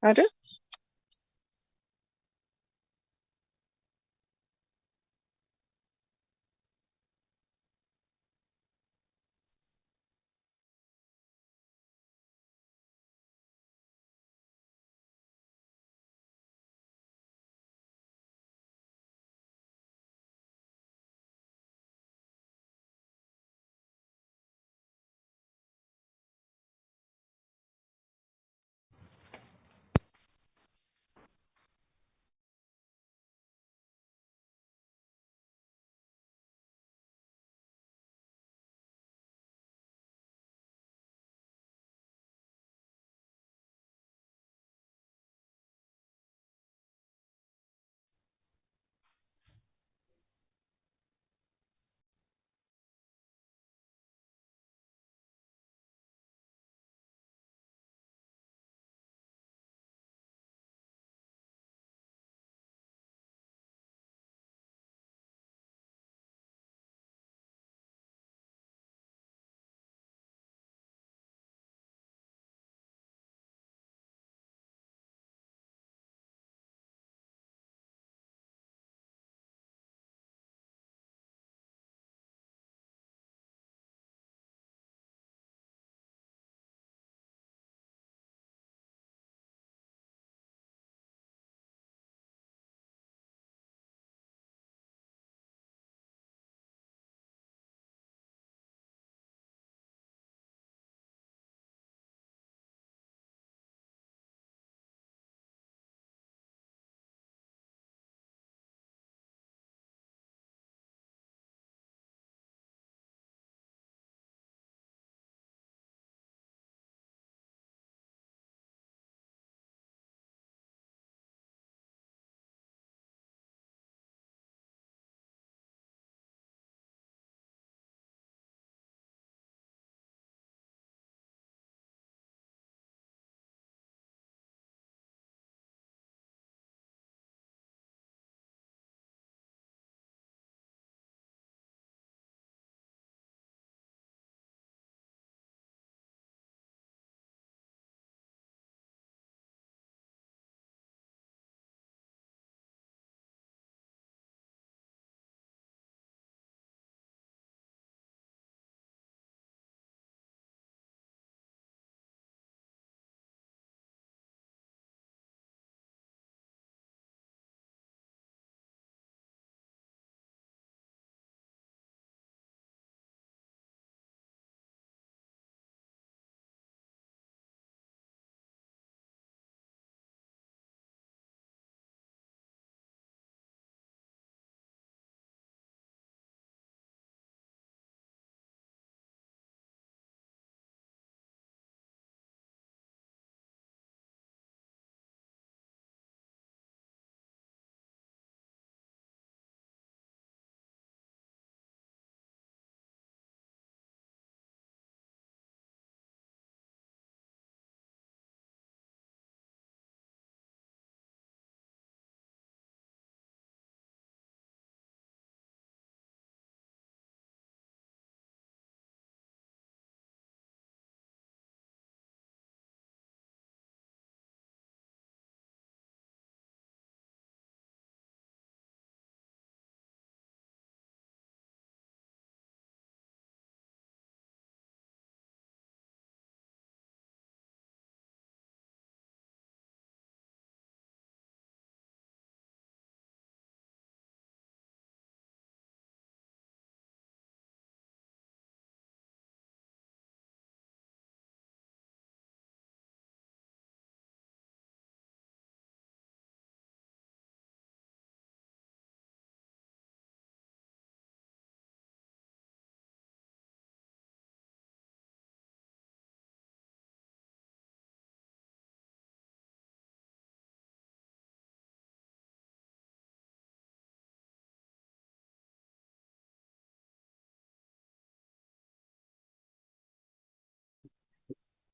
Ada?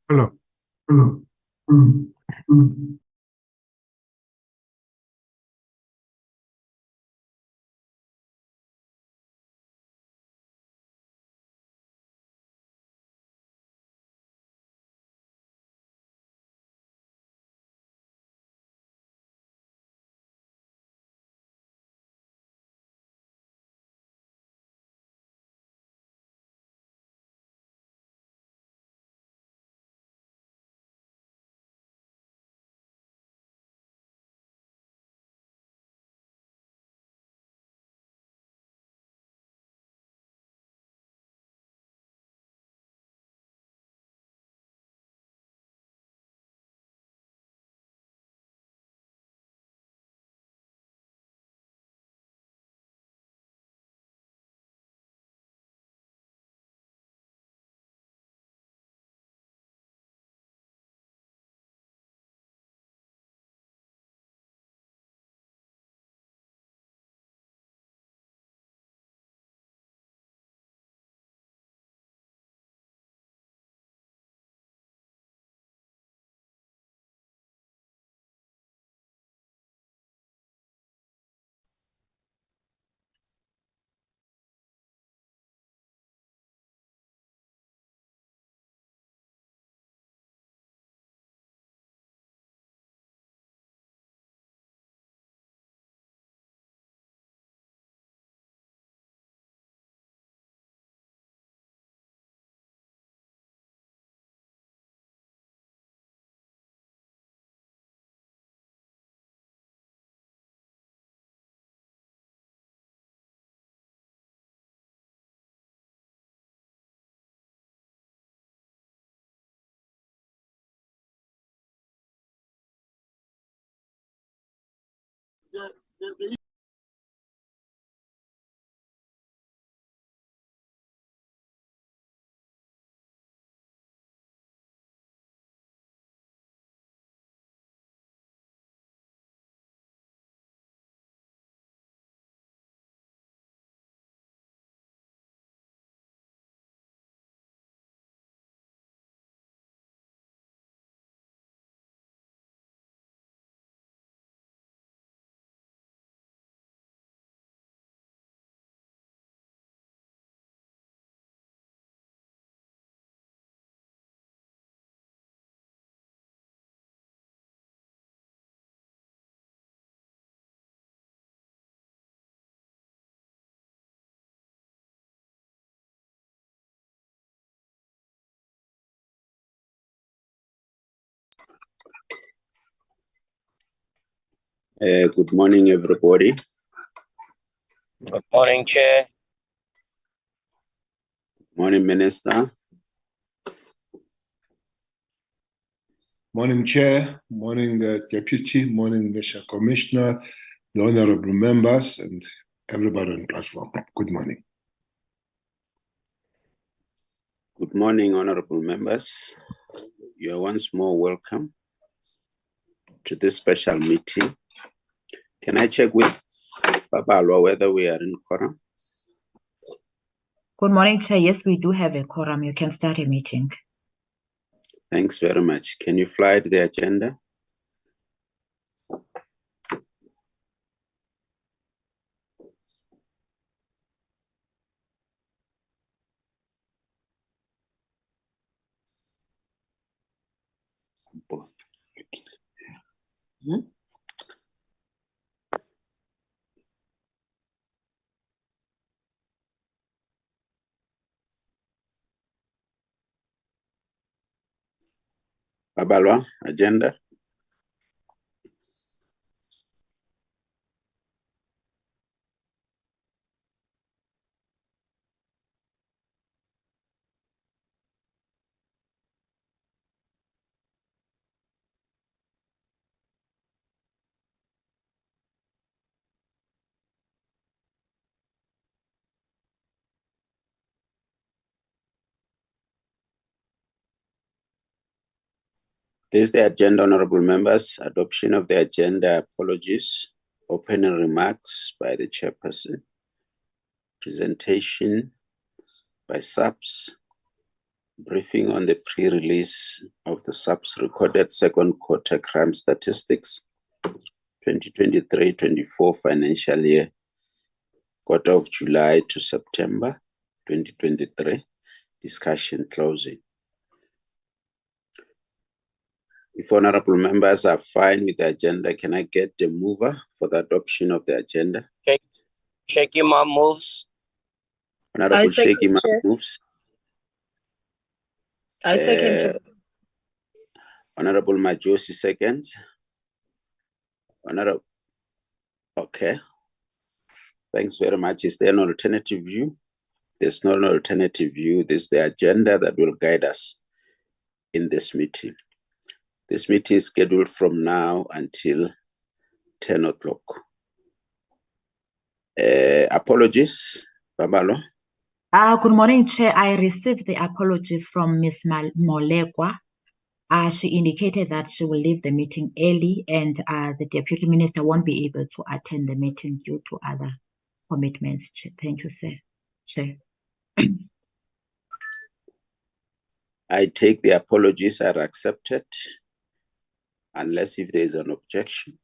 Hello. Good morning, everybody. Good morning, Chair. Morning, Minister. Morning, Chair. Morning, Deputy. Morning, Mr. Commissioner, the honorable members, and everybody on the platform. Good morning. Good morning, honorable members. You are once more welcome to this special meeting. Can I check with Babalwa whether we are in quorum? Good morning, Chair. Yes, we do have a quorum. You can start a meeting. Thanks very much. Can you fly the agenda? Babalwa, agenda? This is the agenda, honorable members. Adoption of the agenda. Apologies. Opening remarks by the chairperson. Presentation by SAPS. Briefing on the pre-release of the SAPS recorded second quarter crime statistics, 2023-24 financial year, quarter of July to September 2023. Discussion closing. If honorable members are fine with the agenda, can I get the mover for the adoption of the agenda? Sheikh Imam moves. Honorable Sheikh Imam Chair. moves. I second, Chair. Honorable Majosi seconds. Honorable. Okay. Thanks very much. Is there an alternative view? There's not an alternative view. There's the agenda that will guide us in this meeting. This meeting is scheduled from now until 10 o'clock. Apologies, Babalo. Good morning, Chair. I received the apology from Ms. Molekwa. She indicated that she will leave the meeting early and the Deputy Minister won't be able to attend the meeting due to other commitments. Chair. Thank you, sir. Chair. I take the apologies are accepted, unless if there is an objection.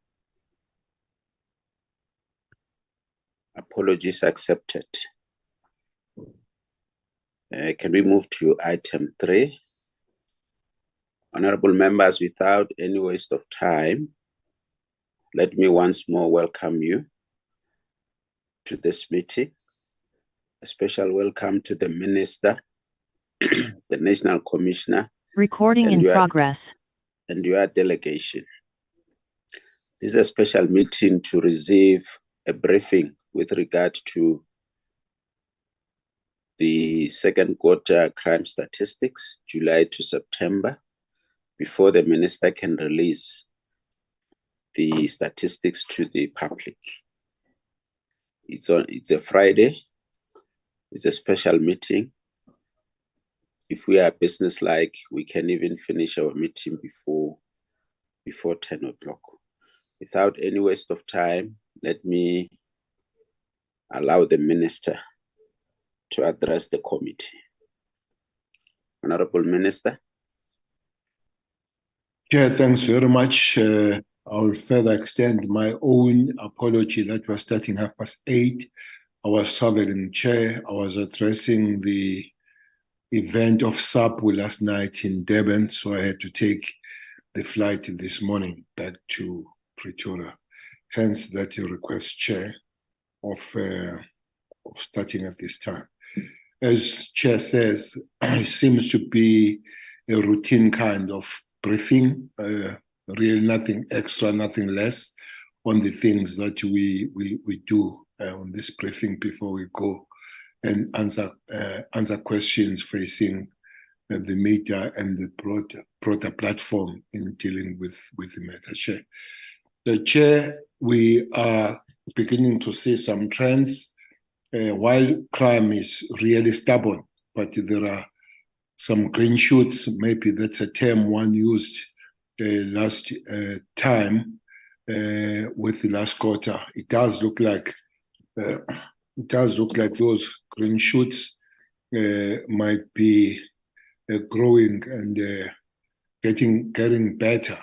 Apologies accepted. Can we move to item 3? Honorable members, without any waste of time, let me once more welcome you to this meeting. A special welcome to the Minister, the National Commissioner. Recording in progress. And your delegation. This is a special meeting to receive a briefing with regard to the second quarter crime statistics, July to September, before the Minister can release the statistics to the public. It's a Friday. It's a special meeting. If we are businesslike, we can even finish our meeting before 10 o'clock. Without any waste of time, let me allow the Minister to address the committee. Honorable Minister. Chair, thanks very much. I will further extend my own apology that we're starting 8:30. I was traveling, Chair. I was addressing the event of SAPS last night in Durban, so I had to take the flight this morning back to Pretoria. Hence that request, Chair, of starting at this time. As Chair says, it seems to be a routine kind of briefing, really nothing extra, nothing less on the things that we do on this briefing before we go and answer questions facing the media and the broader platform in dealing with the matter. Chair. The Chair, we are beginning to see some trends. While crime is really stubborn, but there are some green shoots. Maybe that's a term one used last time with the last quarter. It does look like those green shoots might be growing and getting better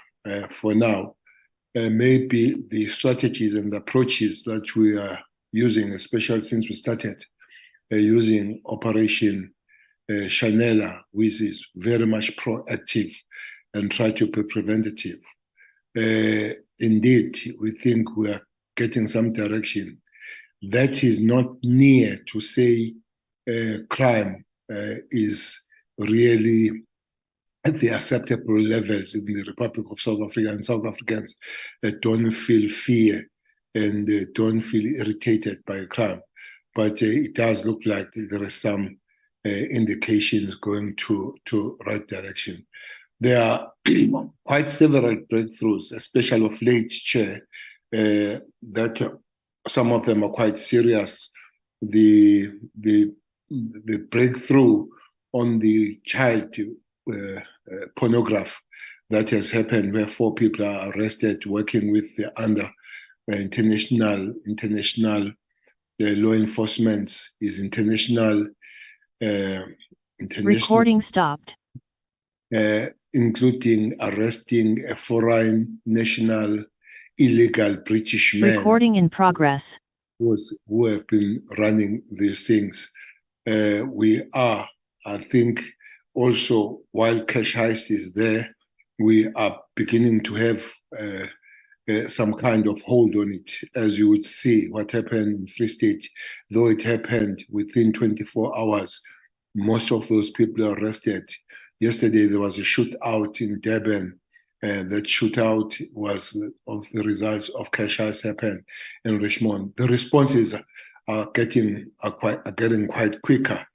for now. Maybe the strategies and approaches that we are using, especially since we started using Operation Chanela, which is very much proactive and try to be preventative. Indeed, we think we are getting some direction. That is not near to say crime is really at the acceptable levels in the Republic of South Africa, and South Africans don't feel fear and don't feel irritated by crime. But it does look like there are some indications going to right direction. There are quite several breakthroughs, especially of late, Chair, that some of them are quite serious. The breakthrough on the child pornography that has happened, where 4 people are arrested working with the international law enforcement, is international international, Recording stopped. including arresting a foreign national illegal British man Recording in progress. who have been running these things. We are, I think, also, while cash heist is there, we are beginning to have some kind of hold on it. As you would see what happened in Free State, though it happened within 24 hours, most of those people are arrested. Yesterday, there was a shootout in Durban. That shootout was of the results of cash heist happened in Richmond. The responses are getting quite quicker.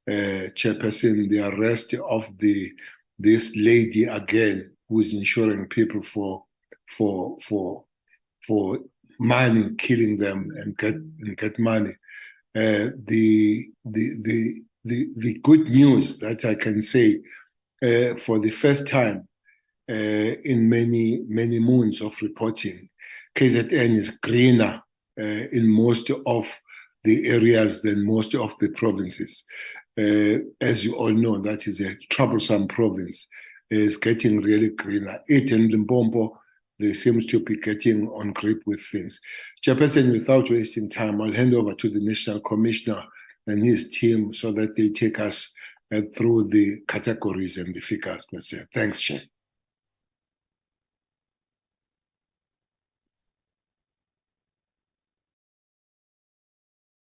Chairperson, the arrest of this lady again, who is insuring people for money, killing them and get money. The good news that I can say, for the first time in many moons of reporting, KZN is greener in most of the areas than most of the provinces. As you all know, that is a troublesome province. It's getting really greener. It and Limpopo, they seems to be getting on grip with things. Chairperson, without wasting time, I'll hand over to the National Commissioner and his team so that they take us through the categories and the figures per se. Thanks, Chair.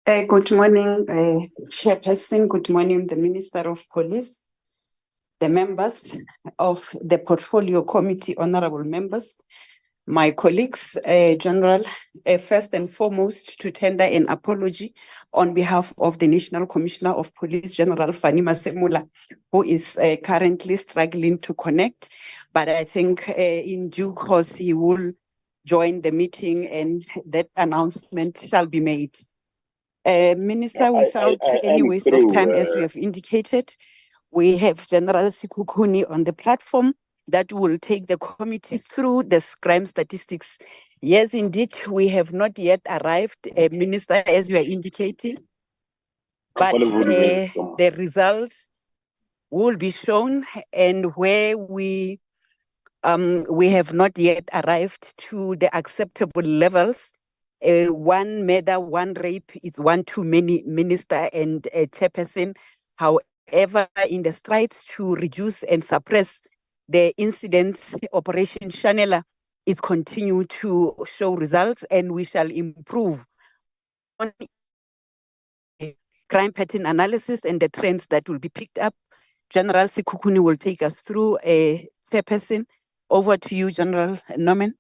Good morning, Chairperson. Good morning, the Minister of Police, the members of the Portfolio Committee, honorable members, my colleagues, General, first and foremost, to tender an apology on behalf of the National Commissioner of Police, General Fani Masemula, who is currently struggling to connect. But I think in due course, he will join the meeting and that announcement shall be made. Minister, without any waste of time, as we have indicated, we have General Sikukuni on the platform that will take the committee through the crime statistics. Yes, indeed, we have not yet arrived, Minister, as you are indicating, but the results will be shown, and where we have not yet arrived to the acceptable levels. One murder, one rape is one too many, Minister and Chairperson. However, in the strides to reduce and suppress the incidents, Operation Chanela is continue to show results, and we shall improve on crime pattern analysis and the trends that will be picked up. General Sikukuni will take us through a Chairperson. Over to you, General Norman.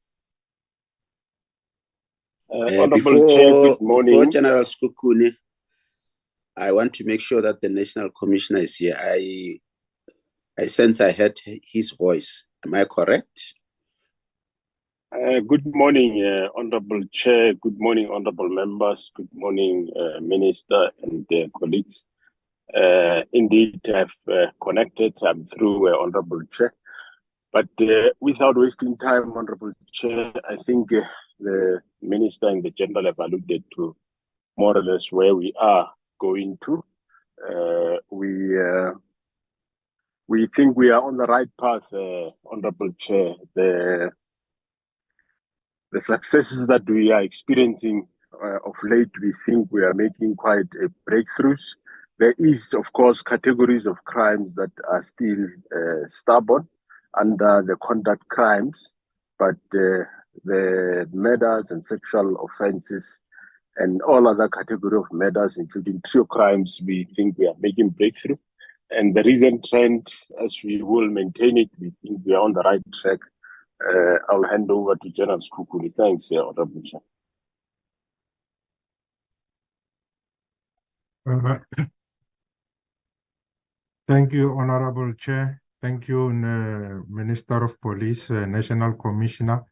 Before General Sikukuni, I want to make sure that the National Commissioner is here. I sense I heard his voice. Am I correct? Good morning, Honorable Chair. Good morning, Honorable Members. Good morning, Minister and colleagues. Indeed, I've connected. I'm through, Honorable Chair. But without wasting time, Honorable Chair, I think the Minister and the General have alluded to more or less where we are going to. We think we are on the right path, Honorable Chair. The successes that we are experiencing of late, we think we are making quite breakthroughs. There is, of course, categories of crimes that are still stubborn under the conduct crimes, but the murders and sexual offenses and all other category of murders, including trio crimes, we think we are making breakthrough. And the recent trend, as we will maintain it, we think we are on the right track. I'll hand over to General Sikukuni. Thanks, Honorable Chair. Thank you, Honorable Chair. Thank you, Minister of Police, National Commissioner,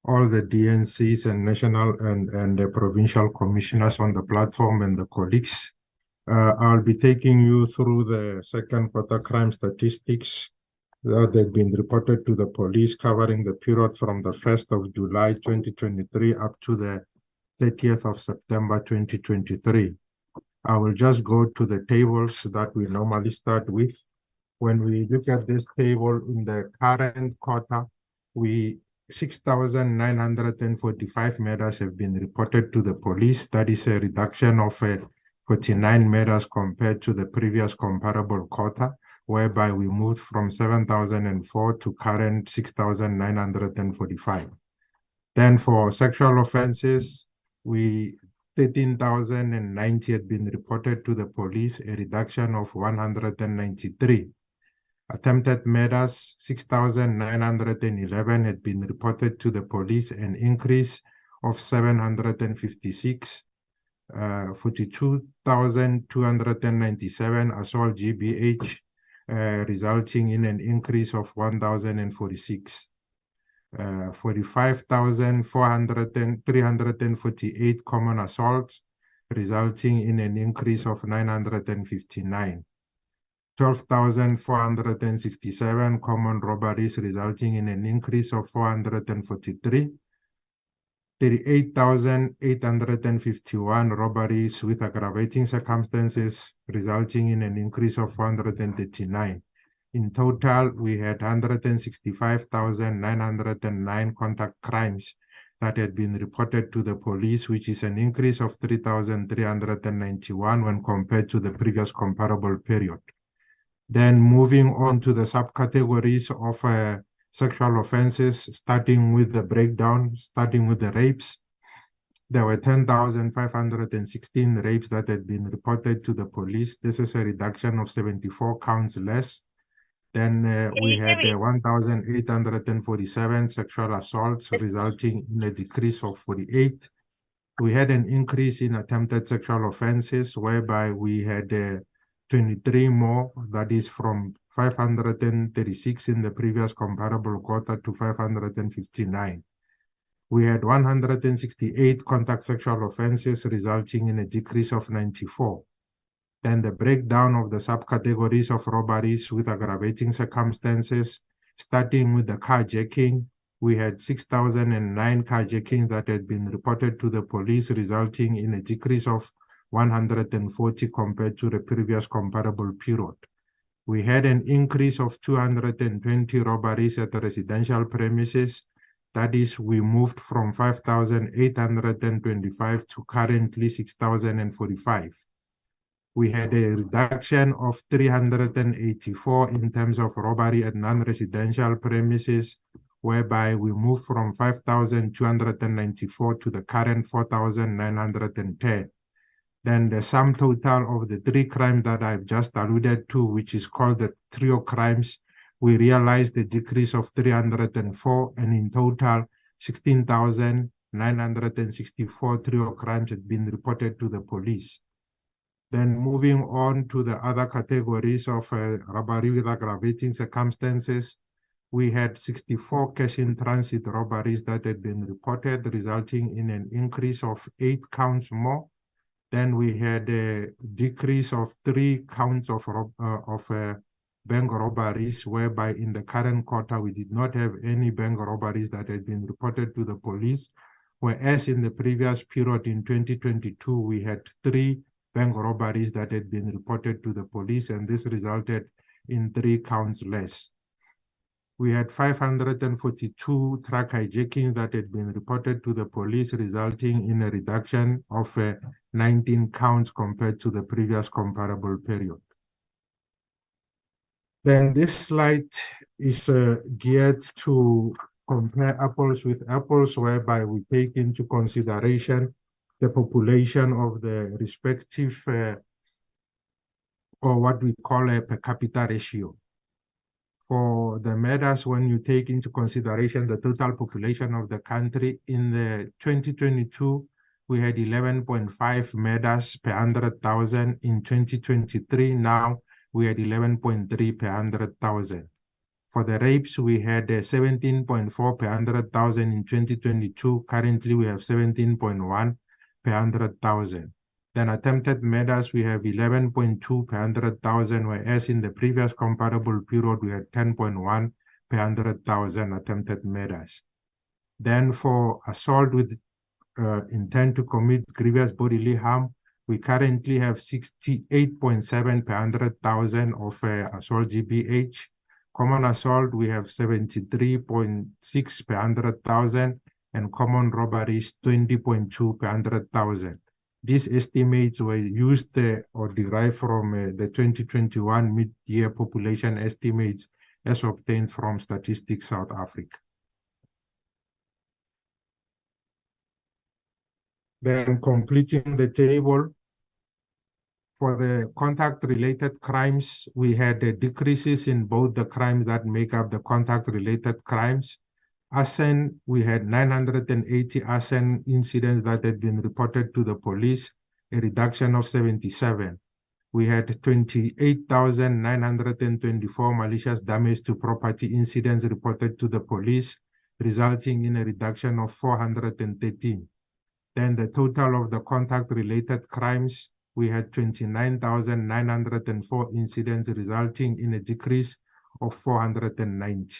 all the DNCs and national and the provincial commissioners on the platform and the colleagues. I'll be taking you through the second quarter crime statistics that have been reported to the police, covering the period from the 1st of July 2023 up to the 30th of September 2023. I will just go to the tables that we normally start with. When we look at this table in the current quarter, 6,945 murders have been reported to the police. That is a reduction of 49 murders compared to the previous comparable quarter, whereby we moved from 7,004 to current 6,945. Then for sexual offenses, 13,090 had been reported to the police, a reduction of 193. Attempted murders, 6,911 had been reported to the police, an increase of 756. 42,297 assault GBH, resulting in an increase of 1,046. 45,348 common assaults, resulting in an increase of 959. 12,467 common robberies, resulting in an increase of 443. 38,851 robberies with aggravating circumstances, resulting in an increase of 439. In total, we had 165,909 contact crimes that had been reported to the police, which is an increase of 3,391 when compared to the previous comparable period. Then moving on to the subcategories of sexual offenses, starting with the breakdown, starting with the rapes. There were 10,516 rapes that had been reported to the police. This is a reduction of 74 counts less. Then we had 1,847 sexual assaults, resulting in a decrease of 48. We had an increase in attempted sexual offenses, whereby we had 23 more, that is from 536 in the previous comparable quarter to 559. We had 168 contact sexual offenses, resulting in a decrease of 94. Then the breakdown of the subcategories of robberies with aggravating circumstances, starting with the carjacking, we had 6,009 carjackings that had been reported to the police, resulting in a decrease of 140 compared to the previous comparable period. We had an increase of 220 robberies at the residential premises. That is, we moved from 5,825 to currently 6,045. We had a reduction of 384 in terms of robbery at non-residential premises, whereby we moved from 5,294 to the current 4,910. Then the sum total of the three crimes that I've just alluded to, which is called the trio crimes, we realized a decrease of 304, and in total, 16,964 trio crimes had been reported to the police. Then moving on to the other categories of robbery with aggravating circumstances, we had 64 cash-in-transit robberies that had been reported, resulting in an increase of 8 counts more. Then we had a decrease of 3 counts of bank robberies, whereby in the current quarter, we did not have any bank robberies that had been reported to the police, whereas in the previous period in 2022, we had 3 bank robberies that had been reported to the police, and this resulted in 3 counts less. We had 542 truck hijacking that had been reported to the police, resulting in a reduction of 19 counts compared to the previous comparable period. Then this slide is geared to compare apples with apples, whereby we take into consideration the population of the respective, or what we call a per capita ratio. For the murders, when you take into consideration the total population of the country, in the 2022, we had 11.5 murders per 100,000. In 2023, now we had 11.3 per 100,000. For the rapes, we had 17.4 per 100,000 in 2022. Currently, we have 17.1 per 100,000. Then attempted murders, we have 11.2 per 100,000, whereas in the previous comparable period, we had 10.1 per 100,000 attempted murders. Then for assault with intent to commit grievous bodily harm, We currently have 68.7 per 100,000 of assault GBH. Common assault, we have 73.6 per 100,000, and common robberies, 20.2 per 100,000. These estimates were used or derived from the 2021 mid-year population estimates as obtained from Statistics South Africa. Then completing the table, for the contact-related crimes, we had decreases in both the crimes that make up the contact-related crimes. Arson, we had 980 arson incidents that had been reported to the police, a reduction of 77. We had 28,924 malicious damage to property incidents reported to the police, resulting in a reduction of 413. Then the total of the contact-related crimes, we had 29,904 incidents, resulting in a decrease of 490.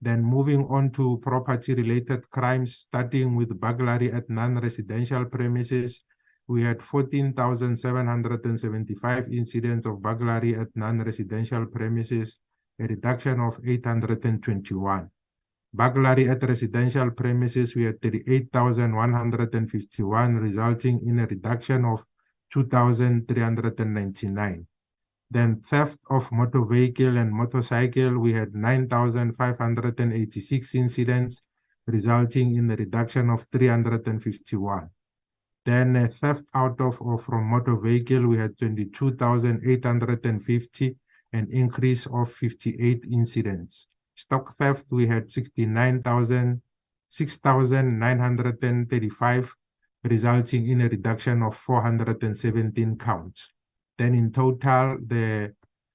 Then moving on to property-related crimes, starting with burglary at non-residential premises, we had 14,775 incidents of burglary at non-residential premises, a reduction of 821. Burglary at residential premises, we had 38,151, resulting in a reduction of 2,399. Then theft of motor vehicle and motorcycle, we had 9,586 incidents, resulting in a reduction of 351. Then theft out of or from motor vehicle, we had 22,850, an increase of 58 incidents. Stock theft, we had 6,935, resulting in a reduction of 417 counts. Then in total,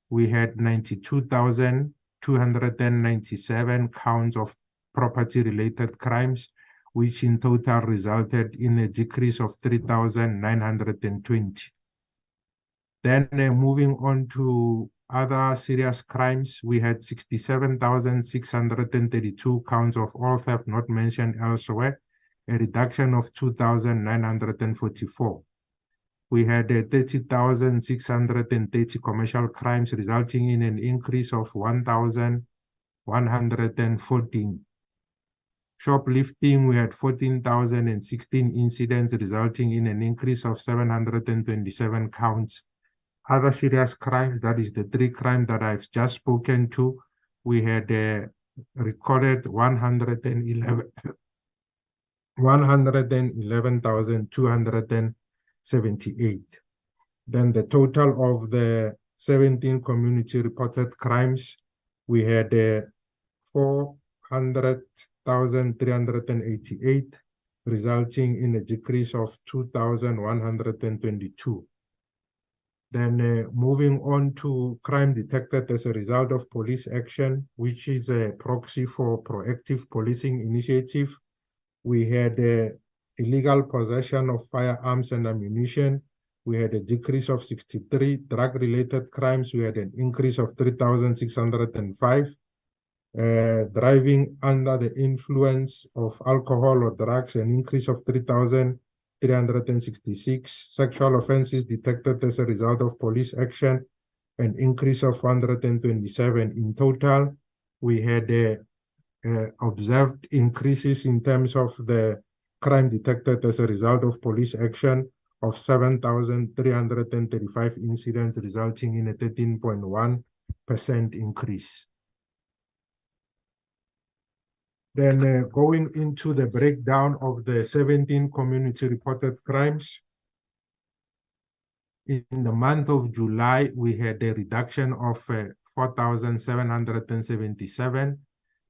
we had 92,297 counts of property-related crimes, which in total resulted in a decrease of 3,920. Then moving on to other serious crimes, we had 67,632 counts of all theft not mentioned elsewhere, a reduction of 2,944. We had 30,630 commercial crimes, resulting in an increase of 1,114. Shoplifting, we had 14,016 incidents, resulting in an increase of 727 counts. Other serious crimes, that is the three crimes that I've just spoken to, we had recorded 111,278. Then the total of the 17 community reported crimes, we had 400,388, resulting in a decrease of 2,122. Then moving on to crime detected as a result of police action, which is a proxy for proactive policing initiative. We had illegal possession of firearms and ammunition. We had a decrease of 63. Drug-related crimes, we had an increase of 3,605. Driving under the influence of alcohol or drugs, an increase of 3,366. Sexual offenses detected as a result of police action, an increase of 127. In total, we had observed increases in terms of the crime detected as a result of police action of 7,335 incidents, resulting in a 13.1% increase. Then going into the breakdown of the 17 community reported crimes. In the month of July, we had a reduction of 4,777.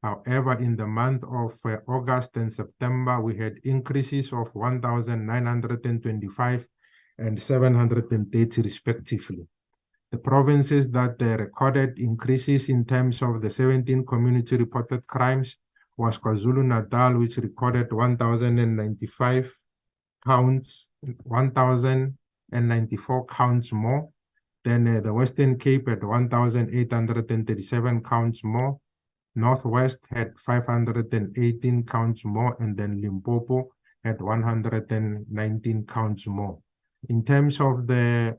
However, in the month of August and September, we had increases of 1,925 and 730 respectively. The provinces that recorded increases in terms of the 17 community reported crimes was KwaZulu-Natal, which recorded 1,095 counts, 1,094 counts more. Then the Western Cape had 1,837 counts more. Northwest had 518 counts more, and then Limpopo had 119 counts more. In terms of the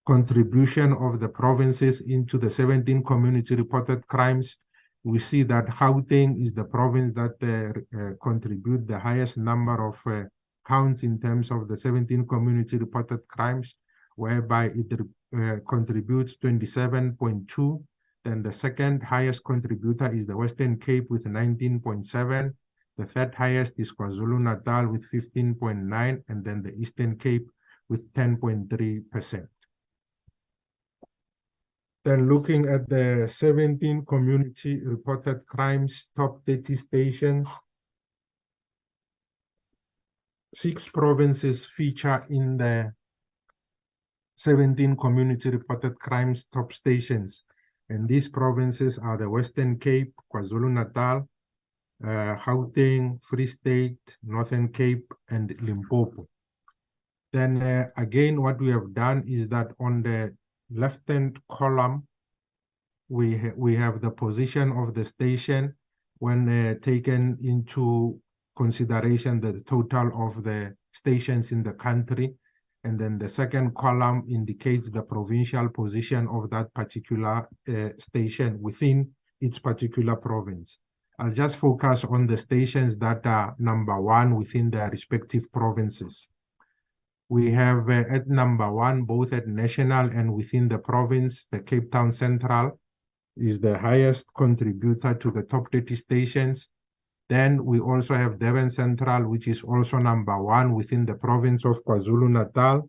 contribution of the provinces into the 17 community reported crimes, we see that Gauteng is the province that contribute the highest number of counts in terms of the 17 community reported crimes, whereby it contributes 27.2. Then the second highest contributor is the Western Cape with 19.7. The third highest is KwaZulu-Natal with 15.9, and then the Eastern Cape with 10.3%. Then looking at the 17 community reported crimes, top 30 stations, 6 provinces feature in the 17 community reported crimes top stations. And these provinces are the Western Cape, KwaZulu-Natal, Gauteng, Free State, Northern Cape, and Limpopo. Then again, what we have done is that on the left-hand column, we have the position of the station when taken into consideration the total of the stations in the country. And then the second column indicates the provincial position of that particular station within its particular province. I'll just focus on the stations that are number 1 within their respective provinces. We have at number 1, both at national and within the province, the Cape Town Central is the highest contributor to the top 30 stations. Then we also have Durban Central, which is also number 1 within the province of KwaZulu-Natal.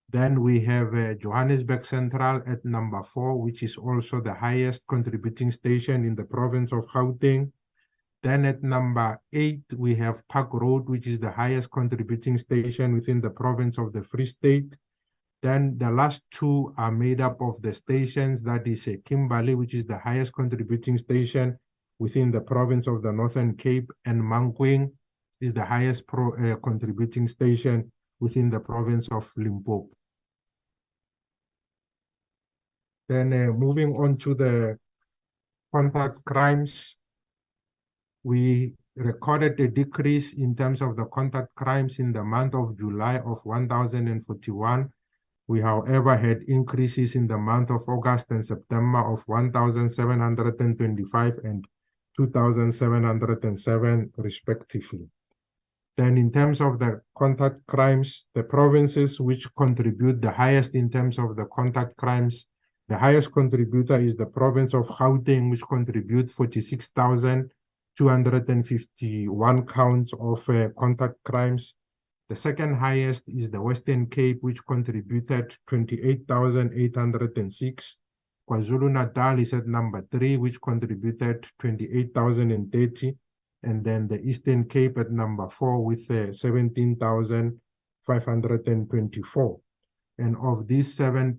Then we have Johannesburg Central at number 4, which is also the highest contributing station in the province of Gauteng. Then at number 8, we have Park Road, which is the highest contributing station within the province of the Free State. Then the last 2 are made up of the stations, that is Kimberley, which is the highest contributing station within the province of the Northern Cape, and Mankweng is the highest contributing station within the province of Limpopo. Then moving on to the contact crimes, we recorded a decrease in terms of the contact crimes in the month of July of 1,041. We, however, had increases in the month of August and September of 1,725 and 2,707 respectively. Then in terms of the contact crimes, the provinces which contribute the highest in terms of the contact crimes, the highest contributor is the province of Gauteng, which contributes 46,251 counts of contact crimes. The second highest is the Western Cape, which contributed 28,806. KwaZulu-Natal is at number 3, which contributed 28,030. And then the Eastern Cape at number 4 with 17,524. And of these 9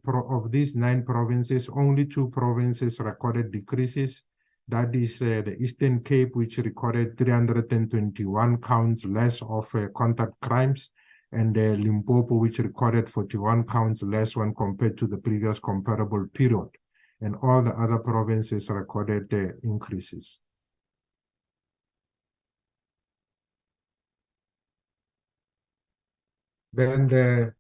provinces, only 2 provinces recorded decreases. That is the Eastern Cape, which recorded 321 counts less of contact crimes, and Limpopo, which recorded 41 counts less when compared to the previous comparable period. And all the other provinces recorded increases. Then the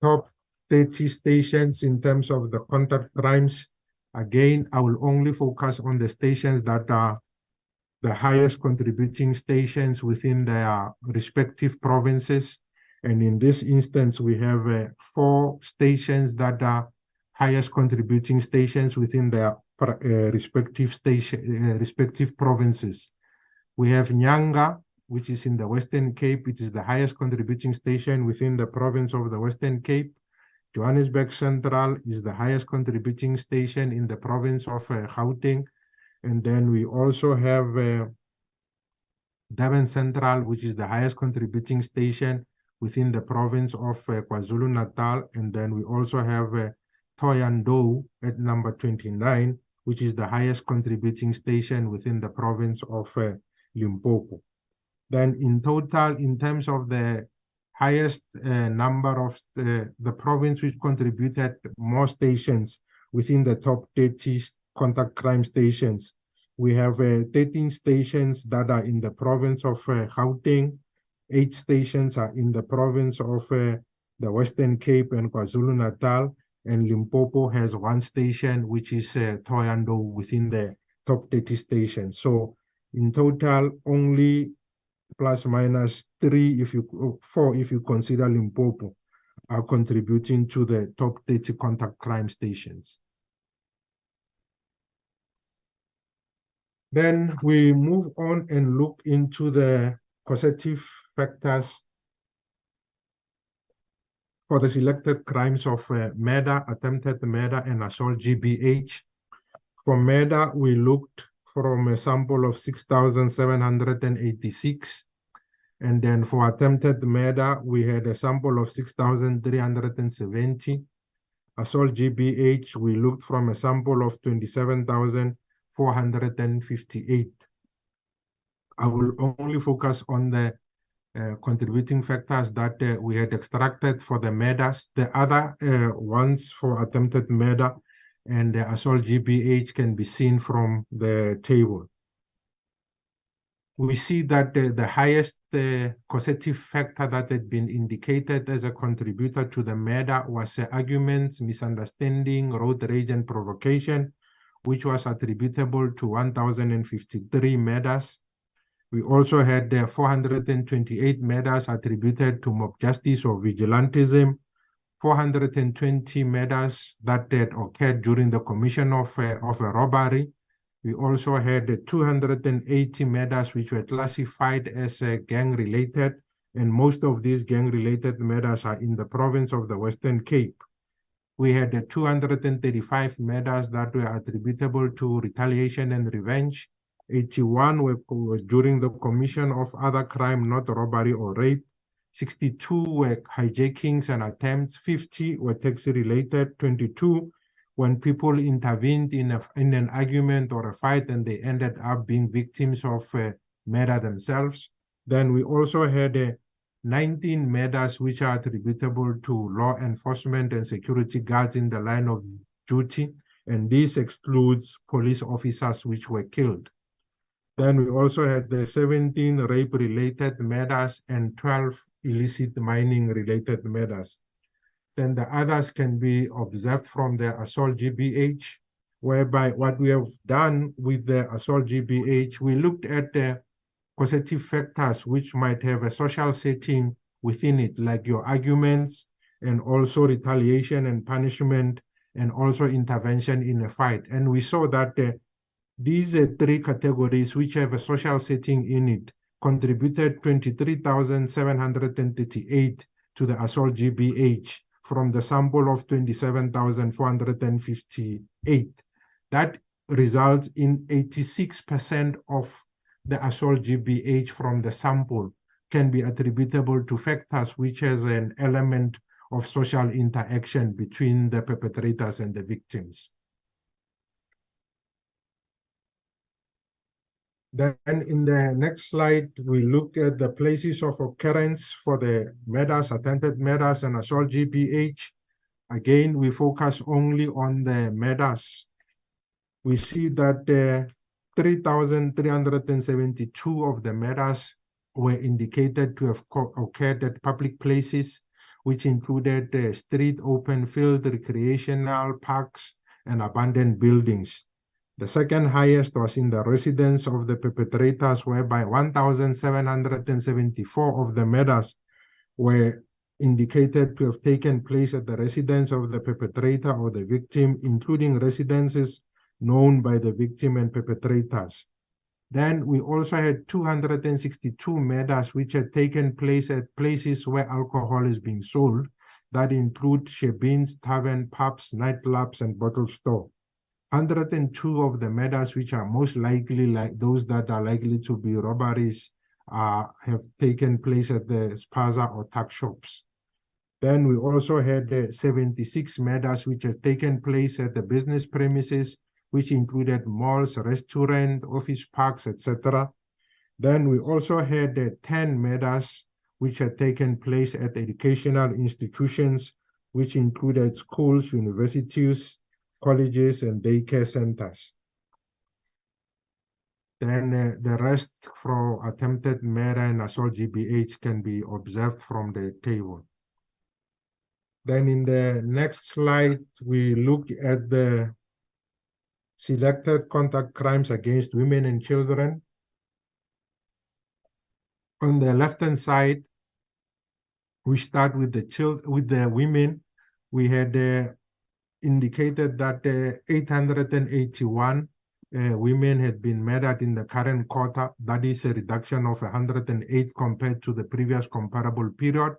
top 30 stations in terms of the contact crimes. Again, I will only focus on the stations that are the highest contributing stations within their respective provinces. And in this instance, we have 4 stations that are highest contributing stations within their respective provinces. We have Nyanga, which is in the Western Cape. It is the highest contributing station within the province of the Western Cape. Johannesburg Central is the highest contributing station in the province of Gauteng. And then we also have Durban Central, which is the highest contributing station within the province of KwaZulu-Natal. And then we also have Thohoyandou at number 29, which is the highest contributing station within the province of Limpopo. Then in total, in terms of the highest number of the province which contributed more stations within the top 30 contact crime stations, we have 13 stations that are in the province of Gauteng, 8 stations are in the province of the Western Cape and KwaZulu-Natal, and Limpopo has 1 station, which is Thohoyandou, within the top 30 stations. So in total, only plus minus 3, 4 if you consider Limpopo, are contributing to the top 30 contact crime stations. Then we move on and look into the causative factors for the selected crimes of murder, attempted murder, and assault GBH. For murder, we looked from a sample of 6,786. And then for attempted murder, we had a sample of 6,370. Assault GBH, we looked from a sample of 27,458. I will only focus on the contributing factors that we had extracted for the murders. The other ones for attempted murder and the assault GBH can be seen from the table. We see that the highest causative factor that had been indicated as a contributor to the murder was arguments, misunderstanding, road rage, and provocation, which was attributable to 1,053 murders. We also had 428 murders attributed to mob justice or vigilantism, 420 murders that had occurred during the commission of a robbery. We also had 280 murders which were classified as gang-related, and most of these gang-related murders are in the province of the Western Cape. We had 235 murders that were attributable to retaliation and revenge. 81 were during the commission of other crime, not robbery or rape. 62 were hijackings and attempts. 50 were taxi-related. 22 when people intervened in an argument or a fight and they ended up being victims of murder themselves. Then we also had 19 murders which are attributable to law enforcement and security guards in the line of duty, and this excludes police officers which were killed. Then we also had the 17 rape-related murders and 12 illicit mining-related murders. Then the others can be observed from the assault GBH, whereby what we have done with the assault GBH, we looked at the causative factors which might have a social setting within it, like your arguments and also retaliation and punishment and also intervention in a fight. And we saw that these 3 categories which have a social setting in it contributed 23,738 to the assault GBH from the sample of 27,458. That results in 86% of the assault GBH from the sample can be attributable to factors which has an element of social interaction between the perpetrators and the victims. Then in the next slide, we look at the places of occurrence for the murders, attempted murders, and assault GBH. Again, we focus only on the murders. We see that 3,372 of the murders were indicated to have occurred at public places, which included street, open field, recreational parks, and abandoned buildings. The second highest was in the residence of the perpetrators, whereby 1,774 of the murders were indicated to have taken place at the residence of the perpetrator or the victim, including residences known by the victim and perpetrators. Then we also had 262 murders which had taken place at places where alcohol is being sold. That include shebeens, tavern, pubs, nightclubs, and bottle store. 102 of the murders which are most likely like those that are likely to be robberies have taken place at the spaza or tuck shops. Then we also had 76 murders which have taken place at the business premises, which included malls, restaurants, office parks, etc. Then we also had 10 murders which had taken place at educational institutions, which included schools, universities, colleges, and daycare centers. Then the rest for attempted murder and assault GBH can be observed from the table. Then in the next slide, we look at the selected contact crimes against women and children. On the left-hand side, we start with the women. We had indicated that 881 women had been murdered in the current quarter. That is a reduction of 108 compared to the previous comparable period.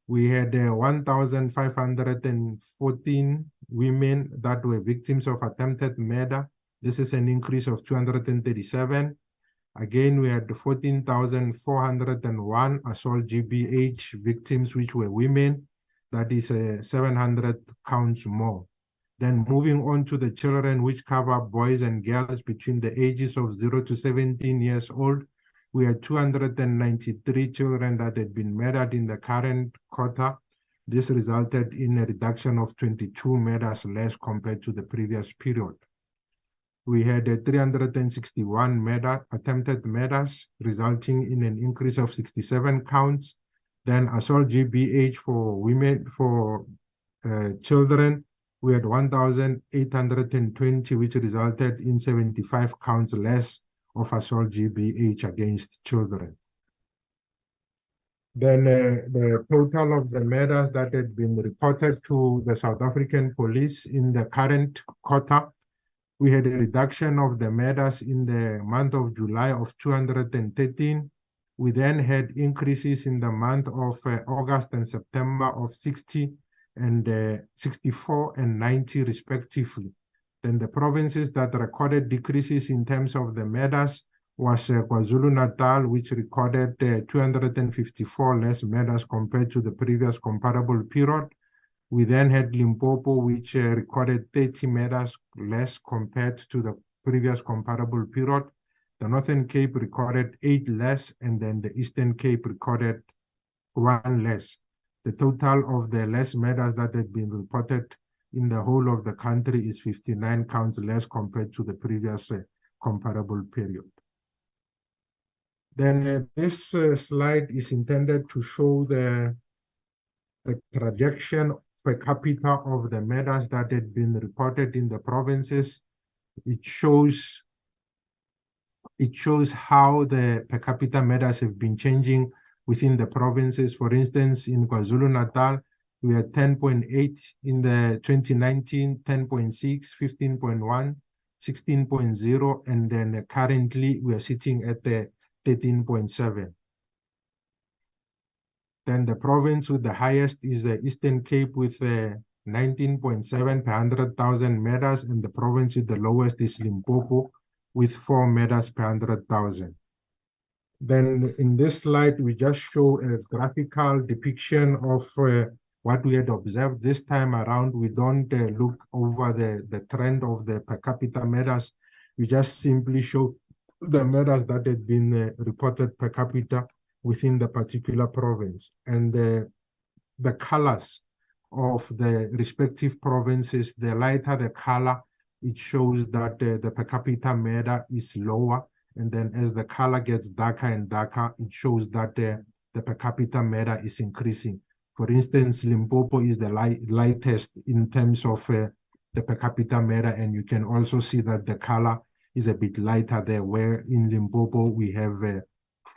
We had 1,514 women that were victims of attempted murder. This is an increase of 237. Again, we had 14,401 assault GBH victims, which were women. That is 700 counts more. Then moving on to the children, which cover boys and girls between the ages of 0 to 17 years old, we had 293 children that had been murdered in the current quarter. This resulted in a reduction of 22 murders less compared to the previous period. We had 361 attempted murders, resulting in an increase of 67 counts. Then assault GBH for children, we had 1,820, which resulted in 75 counts less of assault GBH against children. Then the total of the murders that had been reported to the South African police in the current quarter, we had a reduction of the murders in the month of July of 213. We then had increases in the month of August and September of 60 and 64 and 90 respectively. Then the provinces that recorded decreases in terms of the murders was KwaZulu-Natal, which recorded 254 less murders compared to the previous comparable period. We then had Limpopo, which recorded 30 murders less compared to the previous comparable period. The Northern Cape recorded 8 less, and then the Eastern Cape recorded 1 less. The total of the less murders that had been reported in the whole of the country is 59 counts less compared to the previous comparable period. Then this slide is intended to show the trajectory per capita of the murders that had been reported in the provinces. It shows how the per capita murders have been changing within the provinces. For instance, in KwaZulu-Natal, we had 10.8 in the 2019, 10.6, 15.1, 16.0, and then currently we are sitting at the 13.7. Then the province with the highest is the Eastern Cape with 19.7 per 100,000 murders, and the province with the lowest is Limpopo with 4 murders per 100,000. Then in this slide, we just show a graphical depiction of what we had observed this time around. We don't look over the trend of the per capita murders. We just simply show the murders that had been reported per capita within the particular province. And the colors of the respective provinces, the lighter the color, it shows that the per capita murder is lower. And then as the color gets darker and darker, it shows that the per capita murder is increasing. For instance, Limpopo is the lightest in terms of the per capita murder, and you can also see that the color is a bit lighter there, where in Limpopo we have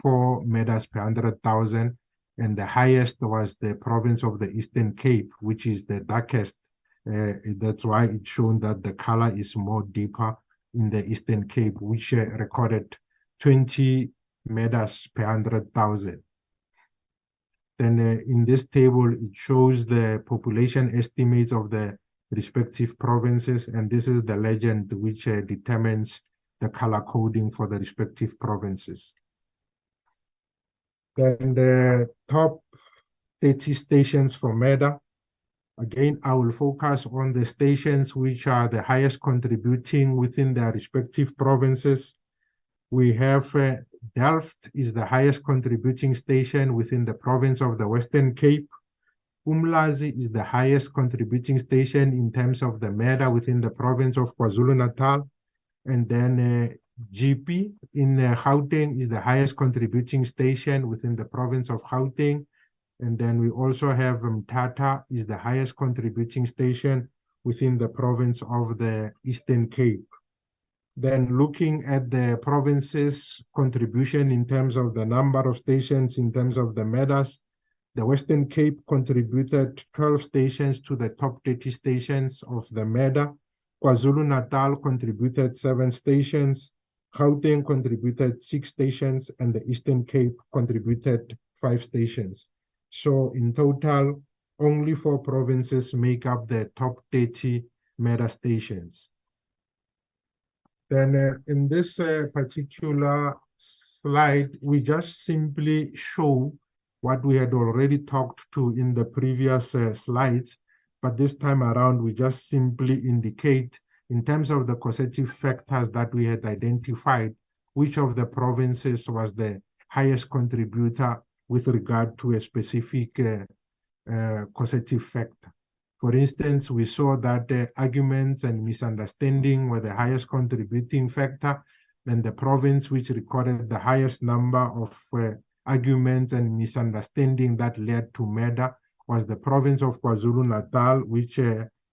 4 murders per 100,000, and the highest was the province of the Eastern Cape, which is the darkest. That's why it's shown that the color is more deeper in the Eastern Cape, which recorded 20 murders per 100,000. Then in this table, it shows the population estimates of the respective provinces, and this is the legend which determines the color coding for the respective provinces. Then the top 30 stations for murder. Again, I will focus on the stations which are the highest contributing within their respective provinces. We have Delft is the highest contributing station within the province of the Western Cape. Umlazi is the highest contributing station in terms of the murder within the province of KwaZulu-Natal. And then GP in Gauteng is the highest contributing station within the province of Gauteng. And then we also have Mthatha is the highest contributing station within the province of the Eastern Cape. Then looking at the province's contribution in terms of the number of stations, in terms of the MEDAS, the Western Cape contributed 12 stations to the top 30 stations of the MEDA. KwaZulu-Natal contributed 7 stations. Gauteng contributed 6 stations, and the Eastern Cape contributed 5 stations. So in total, only 4 provinces make up the top 30 MEDA stations. Then in this particular slide, we just simply show what we had already talked to in the previous slides, but this time around, we just simply indicate in terms of the causative factors that we had identified, which of the provinces was the highest contributor with regard to a specific causative factor. For instance, we saw that arguments and misunderstanding were the highest contributing factor, and the province which recorded the highest number of arguments and misunderstanding that led to murder was the province of KwaZulu-Natal, which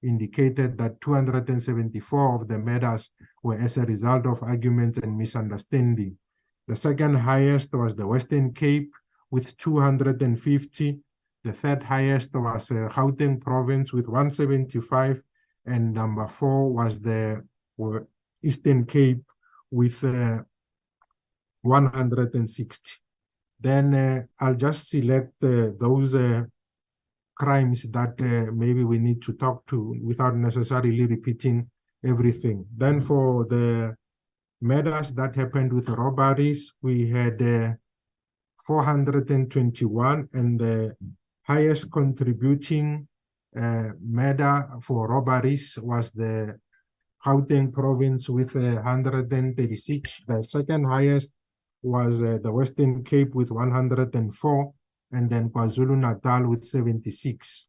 indicated that 274 of the murders were as a result of arguments and misunderstanding. The second highest was the Western Cape with 250. The third highest was Gauteng province with 175, and number 4 was the Eastern Cape with 160. Then I'll just select those crimes that maybe we need to talk to without necessarily repeating everything. Then for the murders that happened with robberies, we had 421, and the highest contributing murder for robberies was the Gauteng province with 136. The second highest was the Western Cape with 104, and then KwaZulu-Natal with 76.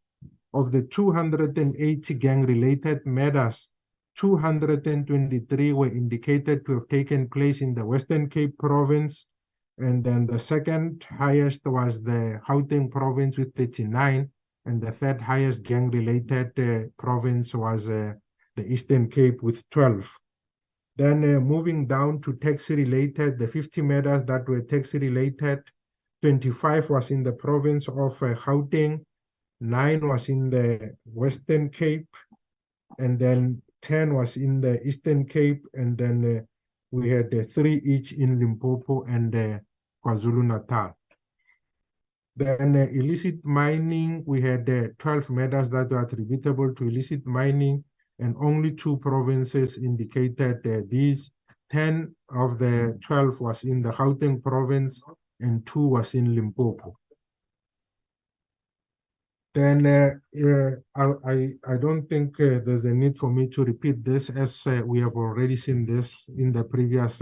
Of the 280 gang-related murders, 223 were indicated to have taken place in the Western Cape province, and then the second highest was the Gauteng province with 39, and the third highest gang-related province was the Eastern Cape with 12. Then moving down to taxi-related, the 50 murders that were taxi-related, 25 was in the province of Gauteng, 9 was in the Western Cape, and then 10 was in the Eastern Cape, and then we had 3 each in Limpopo and KwaZulu-Natal. Then illicit mining, we had 12 murders that were attributable to illicit mining, and only 2 provinces indicated these. 10 of the 12 was in the Gauteng province, and 2 was in Limpopo. Then I don't think there's a need for me to repeat this, as we have already seen this in the previous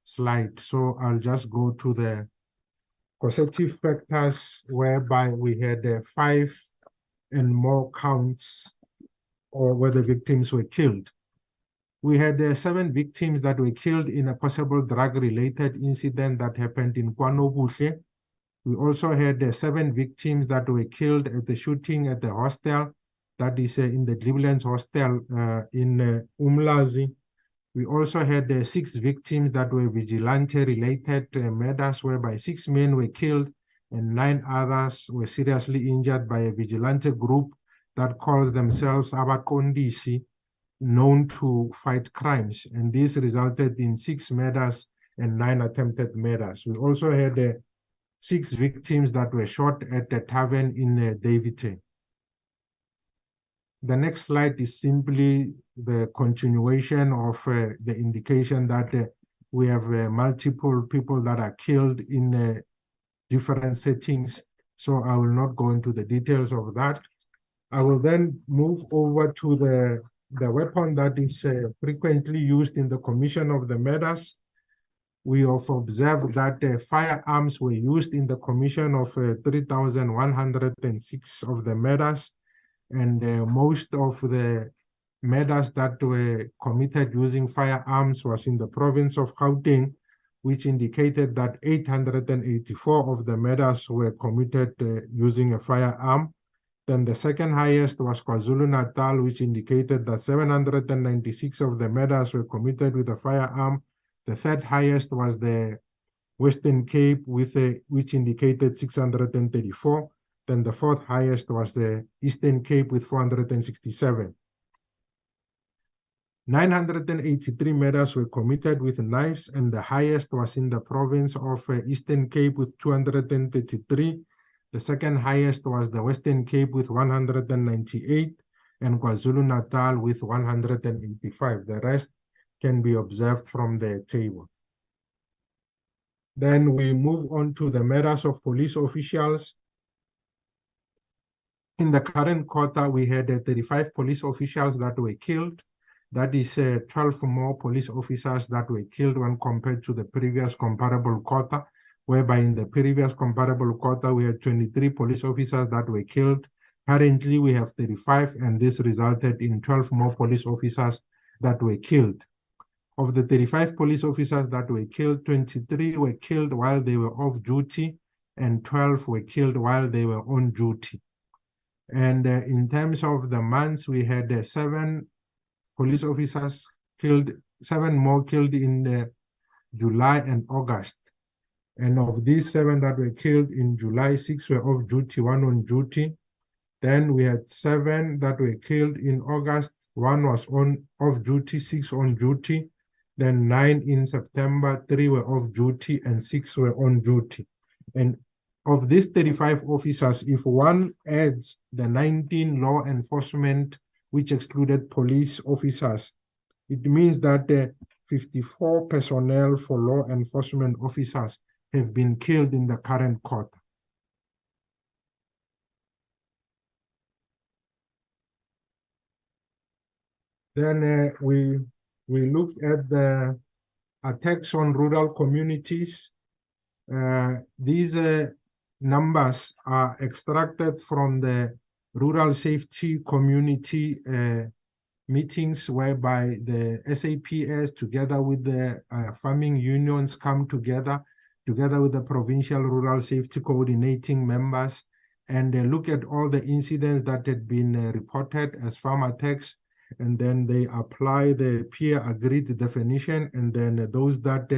slide. So I'll just go to the causative factors, whereby we had 5 and more counts, or where the victims were killed. We had 7 victims that were killed in a possible drug-related incident that happened in KwaNobuhle. We also had 7 victims that were killed at the shooting at the hostel, that is in the Cleveland hostel in Umlazi. We also had 6 victims that were vigilante-related murders, whereby 6 men were killed and 9 others were seriously injured by a vigilante group that calls themselves Abaqondisi, known to fight crimes. And this resulted in 6 murders and 9 attempted murders. We also had 6 victims that were shot at the tavern in Davite. The next slide is simply the continuation of the indication that we have multiple people that are killed in different settings. So I will not go into the details of that. I will then move over to the weapon that is frequently used in the commission of the murders. We have observed that firearms were used in the commission of 3,106 of the murders, and most of the murders that were committed using firearms was in the province of Gauteng, which indicated that 884 of the murders were committed using a firearm. Then the second highest was KwaZulu-Natal, which indicated that 796 of the murders were committed with a firearm. The third highest was the Western Cape, which indicated 634. Then the fourth highest was the Eastern Cape with 467. 983 murders were committed with knives, and the highest was in the province of Eastern Cape with 233. The second highest was the Western Cape with 198 and KwaZulu-Natal with 185. The rest can be observed from the table. Then we move on to the murders of police officials. In the current quarter, we had 35 police officials that were killed. That is 12 more police officers that were killed when compared to the previous comparable quarter, whereby in the previous comparable quarter, we had 23 police officers that were killed. Currently, we have 35, and this resulted in 12 more police officers that were killed. Of the 35 police officers that were killed, 23 were killed while they were off duty, and 12 were killed while they were on duty. And in terms of the months, we had 7 police officers killed, 7 more killed in July and August. And of these 7 that were killed in July, 6 were off duty, 1 on duty. Then we had 7 that were killed in August, 1 was off duty, 6 on duty. Then 9 in September, 3 were off duty and 6 were on duty. And of these 35 officers, if one adds the 19 law enforcement, which excluded police officers, it means that 54 personnel for law enforcement officers have been killed in the current quarter. Then we look at the attacks on rural communities. These numbers are extracted from the rural safety community meetings, whereby the SAPS together with the farming unions come together with the provincial rural safety coordinating members, and look at all the incidents that had been reported as farm attacks, and then they apply the peer agreed definition, and then those that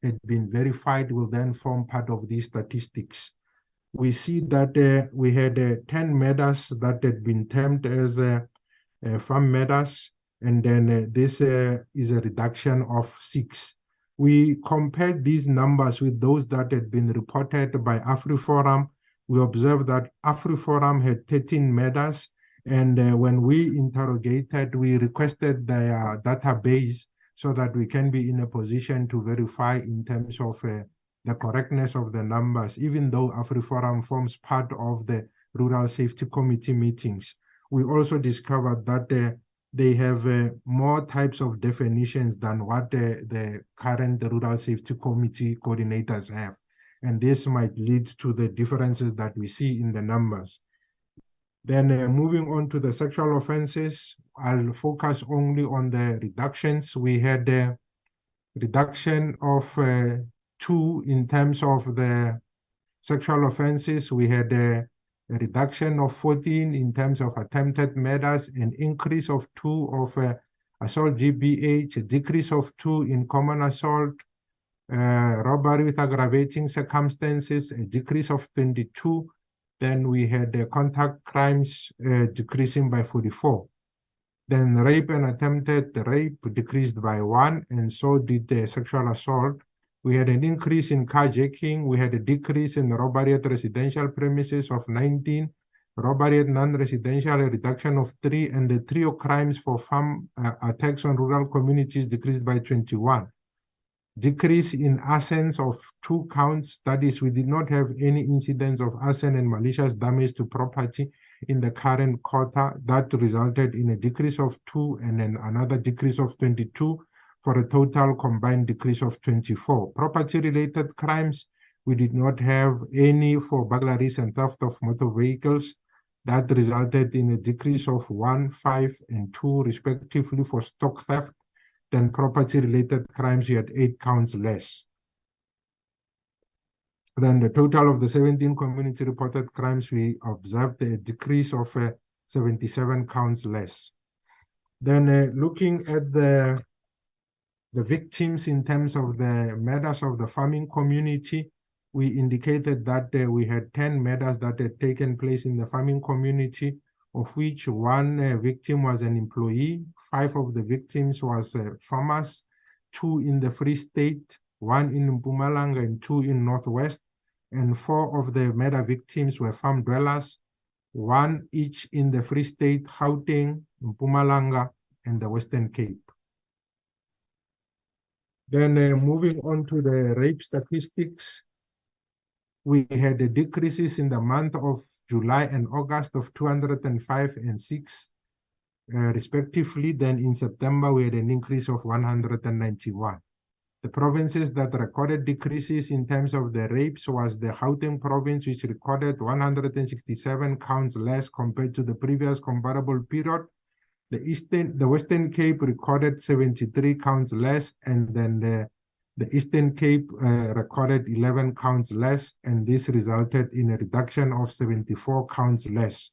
had been verified will then form part of these statistics. We see that we had 10 murders that had been termed as farm murders, and then this is a reduction of 6. We compared these numbers with those that had been reported by AfriForum. We observed that AfriForum had 13 murders, and when we interrogated, we requested their database so that we can be in a position to verify in terms of the correctness of the numbers, even though AfriForum forms part of the Rural Safety Committee meetings. We also discovered that they have more types of definitions than what the current Rural Safety Committee coordinators have. And this might lead to the differences that we see in the numbers. Then moving on to the sexual offenses, I'll focus only on the reductions. We had a reduction of 2 in terms of the sexual offenses. We had a reduction of 14 in terms of attempted murders, an increase of 2 of assault GBH, a decrease of 2 in common assault, robbery with aggravating circumstances, a decrease of 22. Then we had contact crimes decreasing by 44. Then rape and attempted rape decreased by 1, and so did the sexual assault. We had an increase in carjacking. We had a decrease in robbery at residential premises of 19, robbery at non-residential, a reduction of 3, and the trio crimes for farm attacks on rural communities decreased by 21. Decrease in arson of 2 counts. That is, we did not have any incidents of arson and malicious damage to property in the current quarter. That resulted in a decrease of 2 and then another decrease of 22 for a total combined decrease of 24. Property-related crimes, we did not have any for burglaries and theft of motor vehicles. That resulted in a decrease of 1, 5, and 2 respectively for stock theft. Then property-related crimes, we had 8 counts less. Then the total of the 17 community reported crimes, we observed a decrease of 77 counts less. Then looking at the victims in terms of the murders of the farming community, we indicated that we had 10 murders that had taken place in the farming community, of which 1 victim was an employee, 5 of the victims was farmers, 2 in the Free State, 1 in Mpumalanga and 2 in Northwest, and 4 of the murder victims were farm dwellers, 1 each in the Free State, Gauteng, Mpumalanga, and the Western Cape. Then moving on to the rape statistics, we had decreases in the month of July and August of 205 and 6 respectively. Then in September, we had an increase of 191. The provinces that recorded decreases in terms of the rapes was the Gauteng province, which recorded 167 counts less compared to the previous comparable period. The Western Cape recorded 73 counts less, and then the Eastern Cape recorded 11 counts less, and this resulted in a reduction of 74 counts less.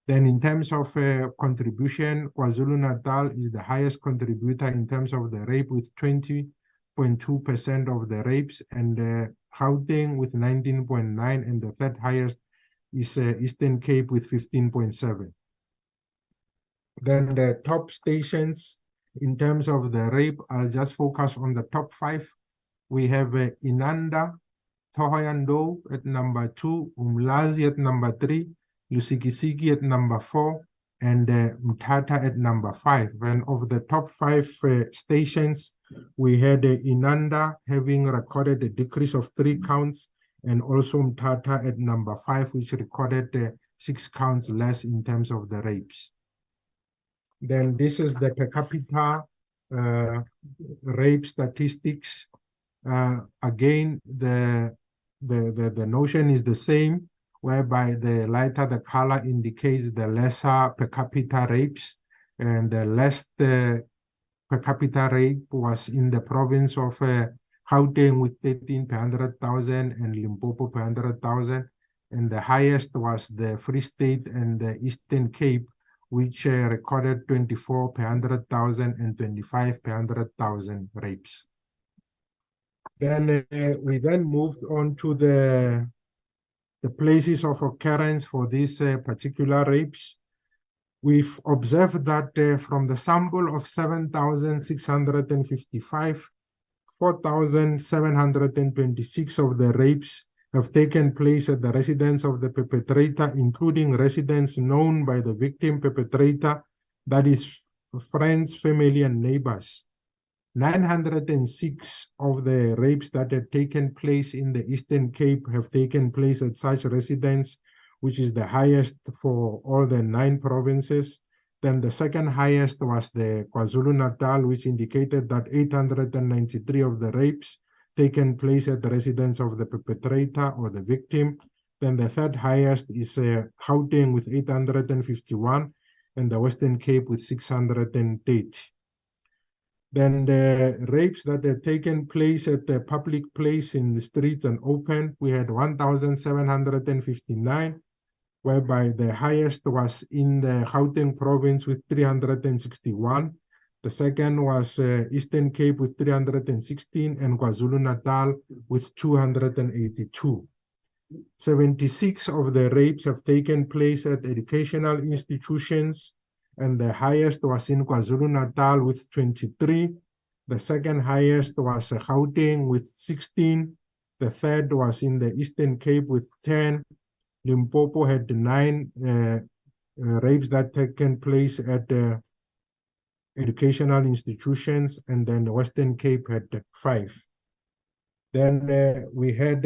Then in terms of contribution, KwaZulu-Natal is the highest contributor in terms of the rape with 20.2% of the rapes, and Gauteng with 19.9%, and the third highest is Eastern Cape with 15.7%. Then the top stations in terms of the rape, I'll just focus on the top 5. We have Inanda, Thohoyandou at number 2, Umlazi at number 3, Lusikisiki at number 4, and Mthatha at number 5. And of the top 5 stations, we had Inanda having recorded a decrease of 3 counts, and also Mthatha at number 5, which recorded 6 counts less in terms of the rapes. Then this is the per capita rape statistics. Again, the notion is the same, whereby the lighter the color indicates the lesser per capita rapes, and the less per capita rape was in the province of Gauteng with 13 per 100,000 and Limpopo per 100,000, and the highest was the Free State and the Eastern Cape, which recorded 24 per 100,000 and 25 per 100,000 rapes. Then we then moved on to the places of occurrence for these particular rapes. We've observed that from the sample of 7,655, 4,726 of the rapes have taken place at the residence of the perpetrator, including residents known by the victim perpetrator, that is friends, family, and neighbors. 906 of the rapes that had taken place in the Eastern Cape have taken place at such residence, which is the highest for all the 9 provinces. Then the second highest was the KwaZulu-Natal, which indicated that 893 of the rapes taken place at the residence of the perpetrator or the victim. Then the third highest is Gauteng with 851 and the Western Cape with 630. Then the rapes that had taken place at the public place in the streets and open, we had 1,759, whereby the highest was in the Gauteng province with 361. The second was Eastern Cape with 316 and KwaZulu-Natal with 282. 76 of the rapes have taken place at educational institutions, and the highest was in KwaZulu-Natal with 23. The second highest was Gauteng with 16. The third was in the Eastern Cape with 10. Limpopo had 9 rapes that taken place at educational institutions, and then the Western Cape had 5. Then we had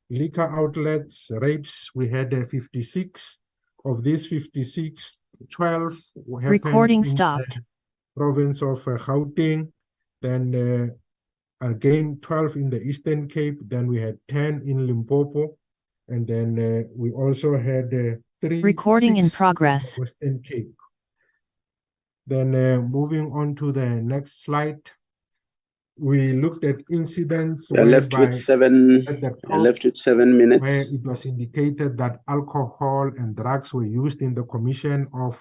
liquor outlets, rapes, we had 56. Of these 56, 12 happened Recording in stopped. the province of Gauteng, then again 12 in the Eastern Cape, then we had 10 in Limpopo, and then we also had Recording in 36 progress. Western Cape. Then moving on to the next slide, we looked at incidents You're left with where left with 7 minutes. it was indicated that alcohol and drugs were used in the commission of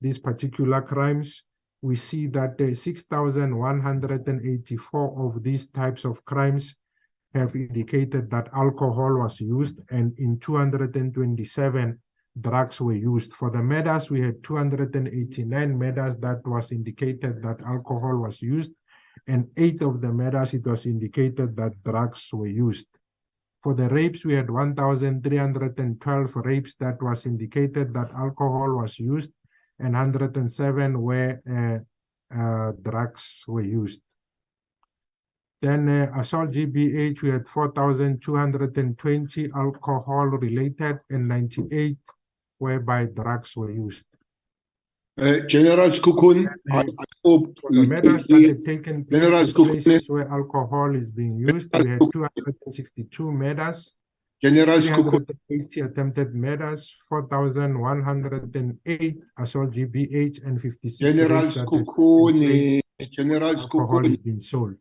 these particular crimes. We see that 6,184 of these types of crimes have indicated that alcohol was used, and in 227 drugs were used. For the murders, we had 289 murders that was indicated that alcohol was used, and 8 of the murders it was indicated that drugs were used. For the rapes, we had 1,312 rapes that was indicated that alcohol was used, and 107 where drugs were used. Then assault GBH, we had 4,220 alcohol related and 98 whereby drugs were used. General Skukun, I hope For the matters that have taken place in places where alcohol is being used, we had 262 murders, General Skukun, 380 attempted murders, 4,108 assault GBH, and 56 General rapes that have taken Skukun, place. General Alcohol Skukun. is being sold.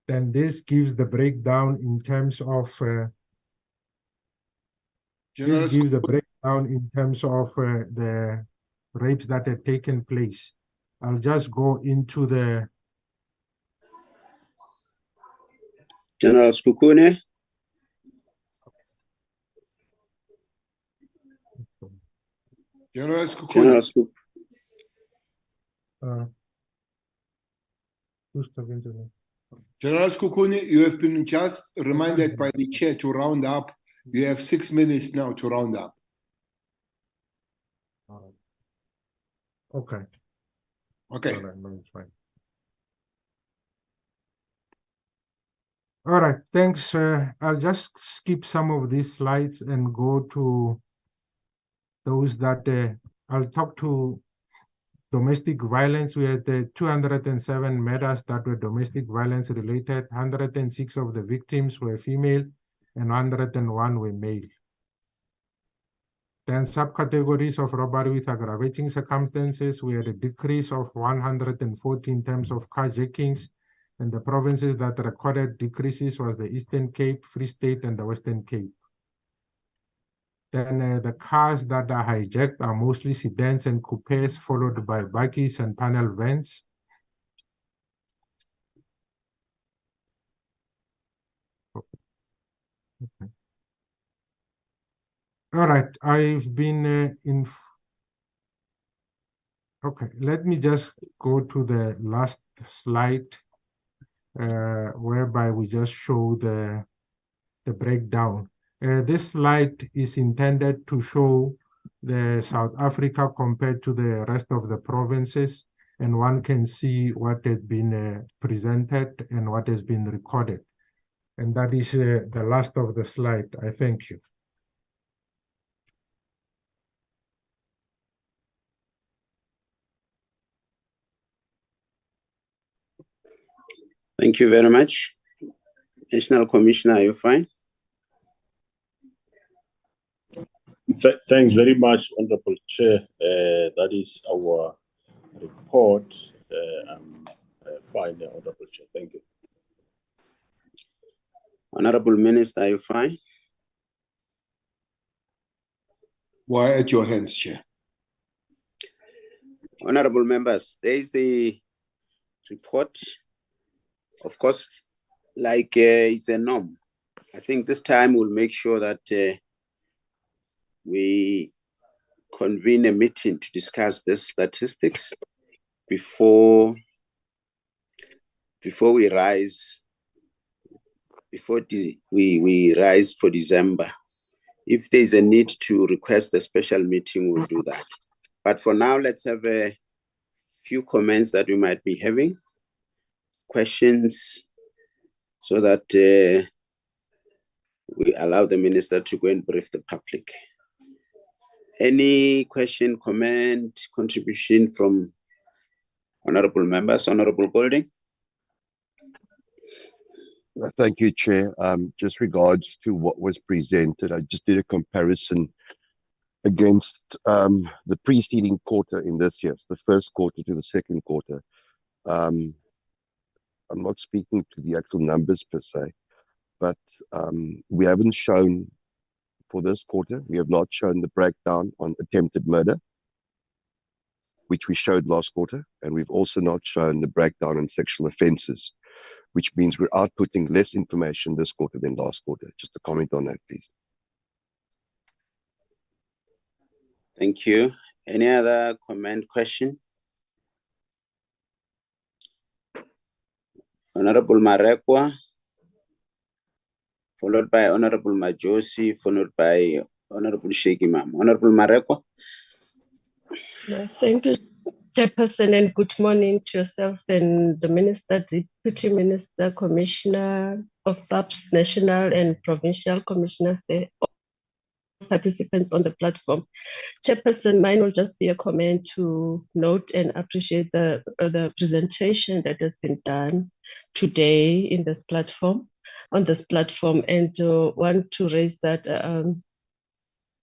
Then this gives the breakdown in terms of the rapes that had taken place. I'll just go into the General Skukune. General Skukun. General Skuk. Who's talking to me? General Skukuni, you have been just reminded by the chair to round up. You have 6 minutes now to round up. Okay. Okay. All right, no, it's fine. All right, thanks. I'll just skip some of these slides and go to those that I'll talk to domestic violence. We had 207 murders that were domestic violence related. 106 of the victims were female and 101 were male. Then subcategories of robbery with aggravating circumstances, we had a decrease of 140 in terms of carjackings, and the provinces that recorded decreases was the Eastern Cape, Free State, and the Western Cape. Then the cars that are hijacked are mostly sedans and coupes, followed by buggies and panel vans. Okay. All right, I've been okay, let me just go to the last slide, whereby we just show the breakdown. This slide is intended to show the South Africa compared to the rest of the provinces, and one can see what has been presented and what has been recorded. And that is the last of the slide. I thank you. Thank you very much. National Commissioner, are you fine? Thanks very much, Honorable Chair. That is our report. I'm fine, Honorable Chair. Thank you. Honorable Minister, are you fine? Why at your hands, Chair? Honorable members, there is the report. Of course, like it's a norm. I think this time we'll make sure that we convene a meeting to discuss the statistics before we rise for December. If there's a need to request a special meeting, we'll do that. But for now, let's have a few comments that we might be having, questions, so that we allow the minister to go and brief the public. Any question, comment, contribution from honorable members? Honorable Golding. Thank you, Chair. Just regards to what was presented, I just did a comparison against the preceding quarter in this year, so the first quarter to the second quarter. I'm not speaking to the actual numbers per se, but we haven't shown for this quarter, we have not shown the breakdown on attempted murder, which we showed last quarter, and we've also not shown the breakdown on sexual offences, which means we're outputting less information this quarter than last quarter. Just a comment on that, please. Thank you. Any other comment, question? Honorable Marekwa, followed by Honorable Majosi, followed by Honorable Sheikh Imam. Honorable Marekwa. Thank you, Chairperson, and good morning to yourself and the Minister, Deputy Minister, Commissioner of SAPS, National and Provincial Commissioners, participants on the platform. Chairperson, mine will just be a comment to note and appreciate the presentation that has been done today in this platform, and want to raise that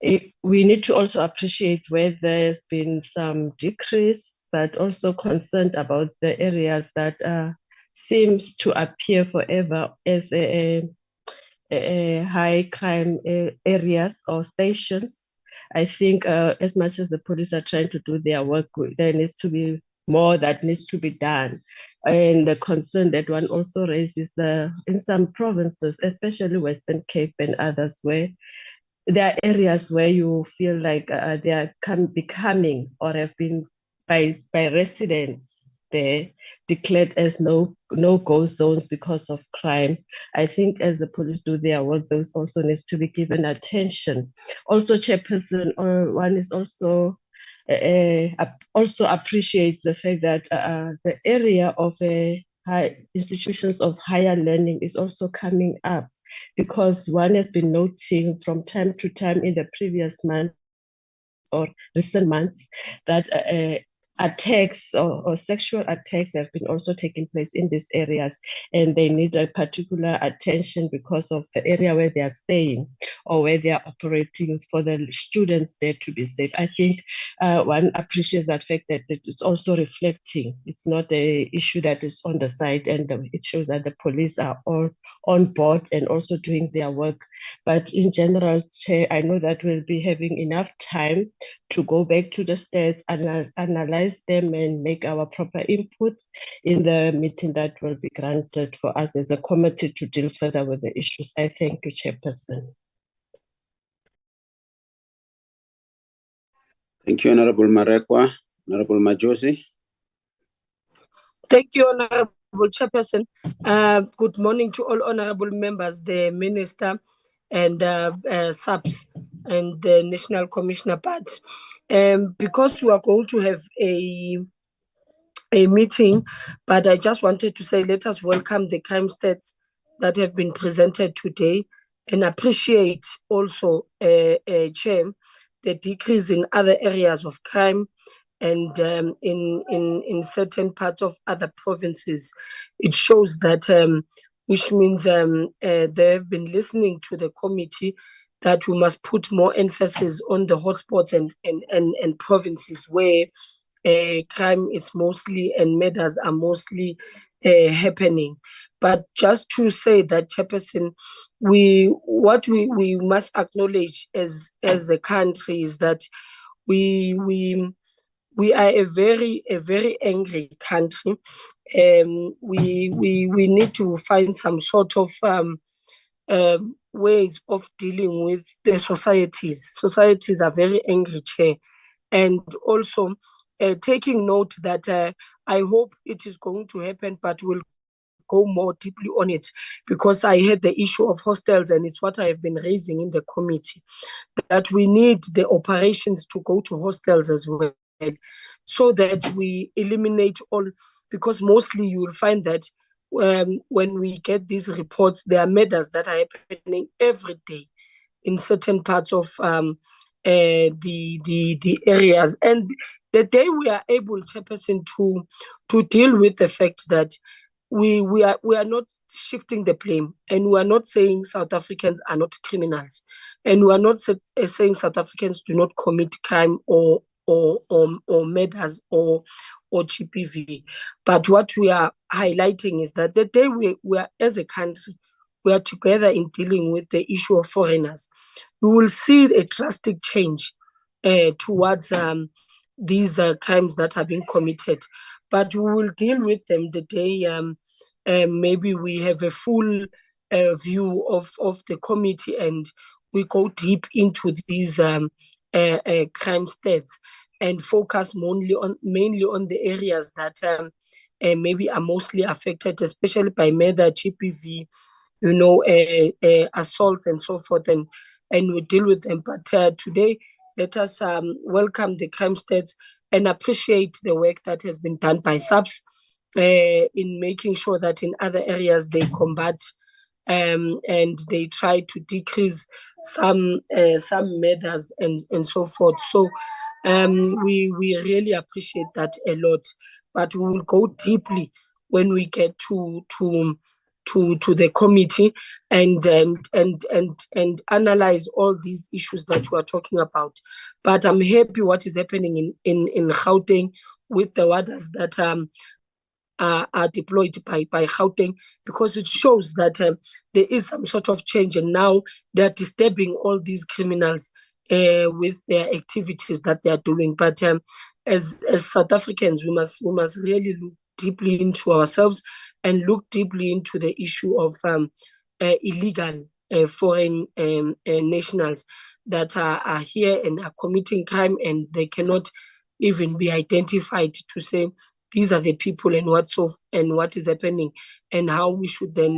we need to also appreciate where there's been some decrease, but also concerned about the areas that seems to appear forever as a high crime areas or stations. I think as much as the police are trying to do their work, there needs to be more that needs to be done. And the concern that one also raises in some provinces, especially Western Cape and others, where there are areas where you feel like they are becoming or have been by residents there declared as no-go zones because of crime. I think as the police do their work, those also needs to be given attention. Also, Chairperson, one is also appreciates the fact that the area of high institutions of higher learning is also coming up, because one has been noting from time to time in the previous months or recent months that attacks or sexual attacks have been also taking place in these areas, and they need a particular attention because of the area where they are staying or where they are operating, for the students there to be safe. I think one appreciates that fact that it's also reflecting. It's not an issue that is on the side, and it shows that the police are all on board and also doing their work. But in general, Chair, I know that we'll be having enough time to go back to the stats, analyze them, and make our proper inputs in the meeting that will be granted for us as a committee to deal further with the issues. I thank you, Chairperson. Thank you, Honorable Marekwa. Honorable Majosi. Thank you, Honorable Chairperson. Good morning to all honorable members, the Minister, and SAPS and the National Commissioner part. Because we are going to have a meeting, but I just wanted to say let us welcome the crime stats that have been presented today, and appreciate also, Chair, the decrease in other areas of crime and in certain parts of other provinces. It shows that which means they have been listening to the committee, that we must put more emphasis on the hotspots and provinces where crime is mostly and murders are mostly happening. But just to say that, Chairperson, what we must acknowledge as a country is that we are a very angry country. We need to find some sort of ways of dealing with the societies. Societies are very angry, Chair. And also taking note that I hope it is going to happen, but we'll go more deeply on it, because I had the issue of hostels, and it's what I have been raising in the committee, that we need the operations to go to hostels as well, so that we eliminate all, because mostly you will find that when we get these reports, there are murders that are happening every day in certain parts of the areas. And the day we are able, Chairperson, to deal with the fact that we are not shifting the blame, and we are not saying South Africans are not criminals, and we are not saying South Africans do not commit crime or murders or GBV. But what we are highlighting is that the day we are, as a country, we are together in dealing with the issue of foreigners, we will see a drastic change towards these crimes that are being committed. But we will deal with them the day maybe we have a full view of the committee and we go deep into these crime stats and focus mainly on the areas that maybe are mostly affected, especially by murder, GBV, assaults and so forth, and we deal with them. But today, let us welcome the crime stats and appreciate the work that has been done by SAPS in making sure that in other areas they combat and they try to decrease some murders and so forth. So we really appreciate that a lot. But we will go deeply when we get to the committee and analyze all these issues that we are talking about. But I'm happy what is happening in Gauteng with the warders that are deployed by Gauteng, because it shows that there is some sort of change, and now they're disturbing all these criminals with their activities that they are doing. But as South Africans, we must really look deeply into ourselves and look deeply into the issue of illegal foreign nationals that are here and are committing crime, and they cannot even be identified to say these are the people and what is happening and how we should then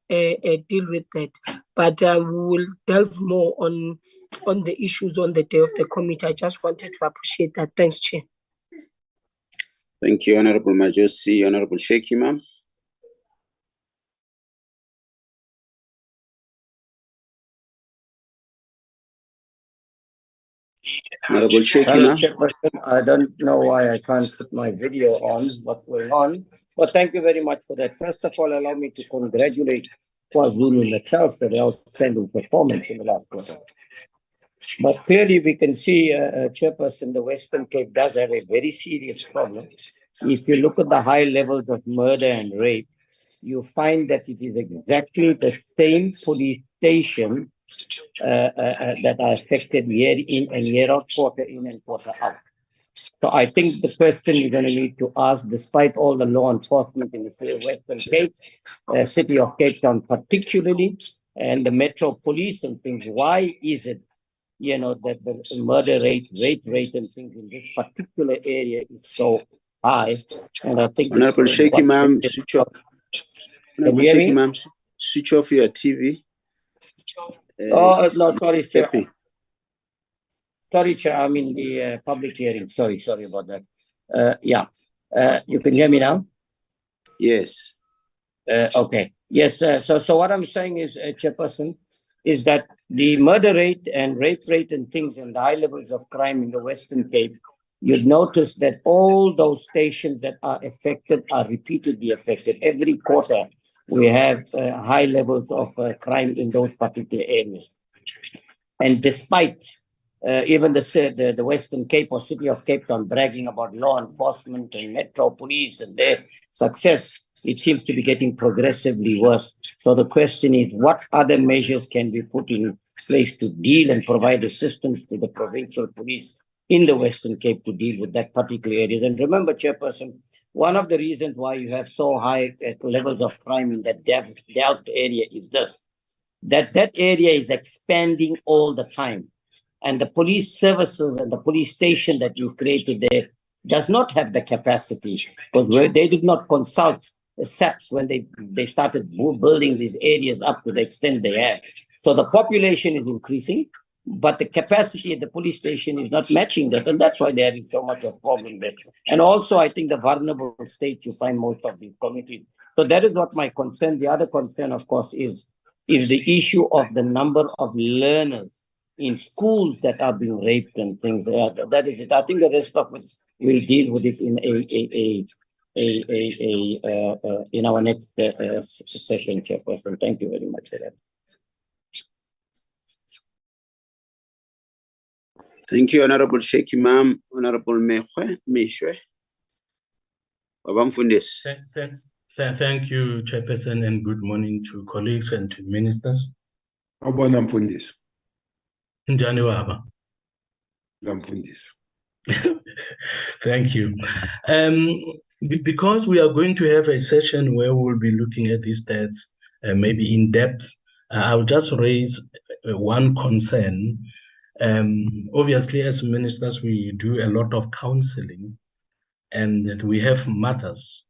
deal with that. But we will delve more on the issues on the day of the committee. I just wanted to appreciate that. Thanks, Chair. Thank you, Honorable Majosi. Honorable Sheikh, ma'am. Honorable Sheikh, ma'am. Chairperson, I don't know why I can't put my video on, what's going on. But thank you very much for that. First of all, allow me to congratulate KwaZulu-Natal for the outstanding performance in the last quarter. But clearly we can see, Chairperson, the Western Cape does have a very serious problem. If you look at the high levels of murder and rape, you find that it is exactly the same police station that are affected year in and year out, quarter in and quarter out. So I think the question you're going to need to ask, despite all the law enforcement in the Western Cape, city of Cape Town particularly, and the Metro Police and things, why is it, that the murder rate, rape rate and things in this particular area is so high? And I think Honorable Sheikh, ma'am, switch off. Honorable Sheikh, ma'am, switch off your TV. No, sorry, Chair. Sorry, Chair, I'm in the public hearing. Sorry about that. You can hear me now? Yes. Okay. Yes, so what I'm saying is, Chairperson, is that the murder rate and rape rate and things and the high levels of crime in the Western Cape, you'd notice that all those stations that are affected are repeatedly affected. Every quarter, we have high levels of crime in those particular areas. And despite even the Western Cape or City of Cape Town bragging about law enforcement and Metro Police and their success, it seems to be getting progressively worse. So the question is, what other measures can be put in place to deal and provide assistance to the provincial police in the Western Cape to deal with that particular area? And remember, Chairperson, one of the reasons why you have so high levels of crime in that Delft area is this, that area is expanding all the time. And the police services and the police station that you've created there does not have the capacity, because they did not consult the SAPS when they started building these areas up to the extent they have. So the population is increasing, but the capacity at the police station is not matching that, and that's why they're having so much of a problem there. And also, I think the vulnerable state, you find most of these communities. So that is what my concern. The other concern, of course, is the issue of the number of learners in schools that are being raped and things. That is it. I think the rest of it, we'll deal with it in in our next session, Chairperson. Thank you very much for that. Thank you, Honorable Sheikh Imam. Honorable Meshwe. Baba Mfundisi. Thank you, Chairperson, and good morning to colleagues and to ministers. Awubona Mfundisi. Njani baba? Mfundisi. Thank you. Because we are going to have a session where we'll be looking at these stats, maybe in depth, I'll just raise one concern. Obviously, as ministers, we do a lot of counseling, and that we have mothers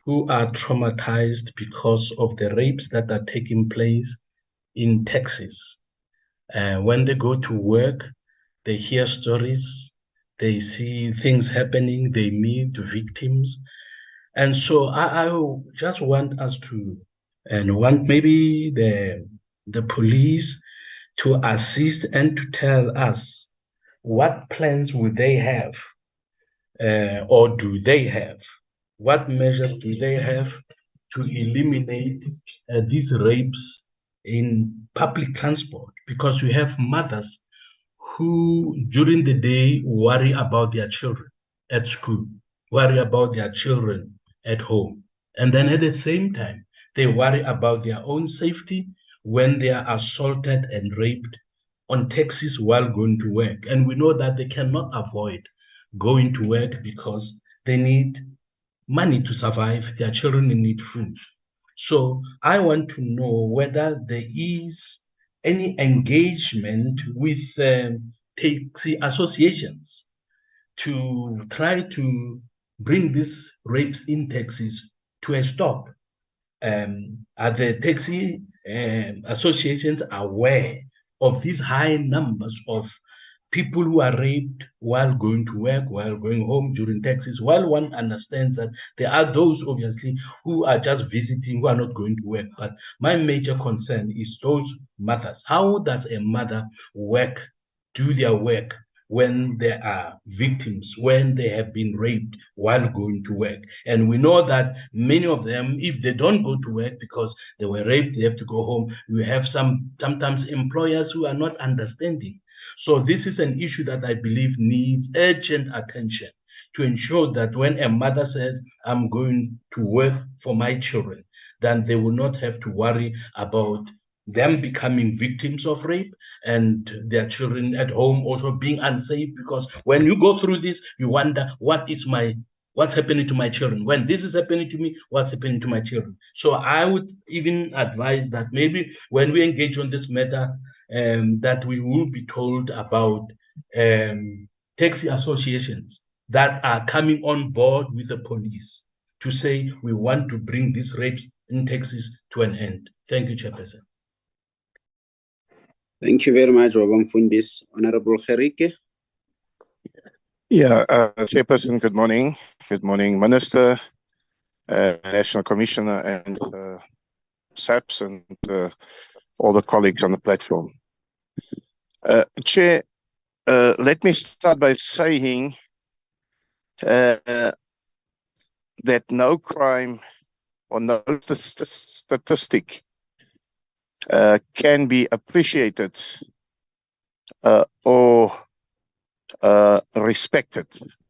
who are traumatized because of the rapes that are taking place in Texas. When they go to work, they hear stories, they see things happening, they meet victims. And so I just want us to, and want maybe the police to assist and to tell us what plans would they have, or do they have? What measures do they have to eliminate these rapes in public transport? Because we have mothers who during the day worry about their children at school, worry about their children at home. And then at the same time, they worry about their own safety when they are assaulted and raped on taxis while going to work. And we know that they cannot avoid going to work because they need money to survive, their children need food. So I want to know whether there is any engagement with taxi associations to try to bring these rapes in taxis to a stop. Are the taxi associations aware of these high numbers of people who are raped while going to work, while going home during taxis, while one understands that there are those, obviously, who are just visiting, who are not going to work. But my major concern is those mothers. How does a mother do their work when there are victims, when they have been raped while going to work? And we know that many of them, if they don't go to work because they were raped, they have to go home. We have sometimes employers who are not understanding. So this is an issue that I believe needs urgent attention to ensure that when a mother says, I'm going to work for my children, then they will not have to worry about them becoming victims of rape and their children at home also being unsafe, because when you go through this, you wonder, what's happening to my children? When this is happening to me, what's happening to my children? So I would even advise that maybe when we engage on this matter, that we will be told about taxi associations that are coming on board with the police to say we want to bring these rapes in taxis to an end. Thank you, Chairperson. Thank you very much, Baba Mfundisi. Honorable Gerike. Yeah, Chairperson, good morning. Good morning, Minister, National Commissioner, and SAPS, and all the colleagues on the platform. Chair, let me start by saying that no crime or no statistic can be appreciated or respected,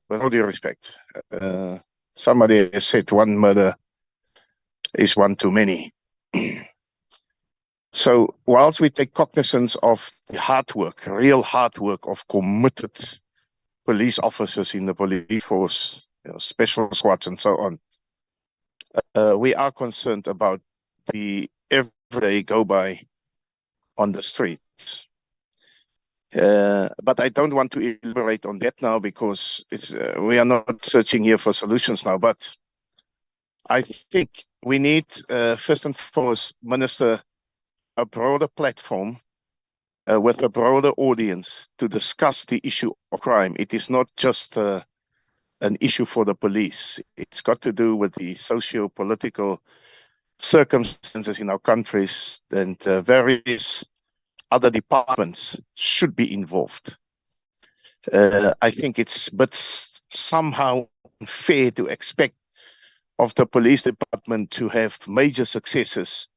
with all due respect. Somebody has said one murder is one too many. So whilst we take cognizance of the hard work, real hard work of committed police officers in the police force, special squads and so on, we are concerned about the everyday go-by on the streets. But I don't want to elaborate on that now, because we are not searching here for solutions now. But I think we need, first and foremost, Minister, a broader platform with a broader audience to discuss the issue of crime. It is not just an issue for the police. It's got to do with the socio-political circumstances in our countries, and various other departments should be involved. I think it's but somehow unfair to expect of the police department to have major successes,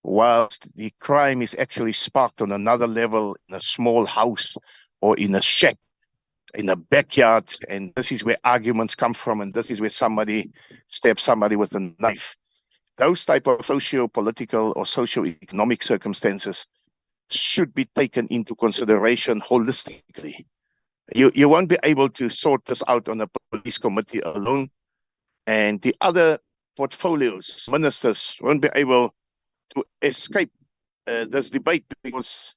whilst the crime is actually sparked on another level in a small house or in a shack, in a backyard, and this is where arguments come from, and this is where somebody stabs somebody with a knife. Those type of socio-political or socio-economic circumstances should be taken into consideration holistically. You won't be able to sort this out on a police committee alone, and the other portfolios, ministers, won't be able to escape this debate because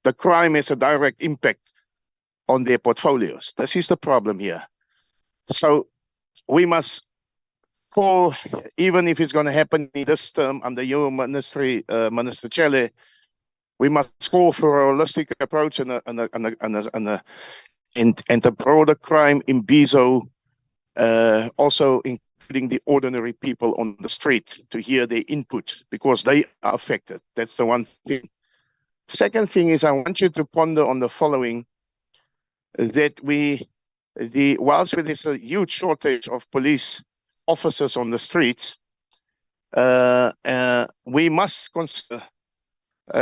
the crime has a direct impact on their portfolios. This is the problem here. So we must call, even if it's going to happen in this term under your ministry, Minister Chele, we must call for a holistic approach and a broader crime in Bizo, also including the ordinary people on the street to hear their input because they are affected. That's the one thing. Second thing is I want you to ponder on the following, that whilst there's a huge shortage of police officers on the streets, we must consider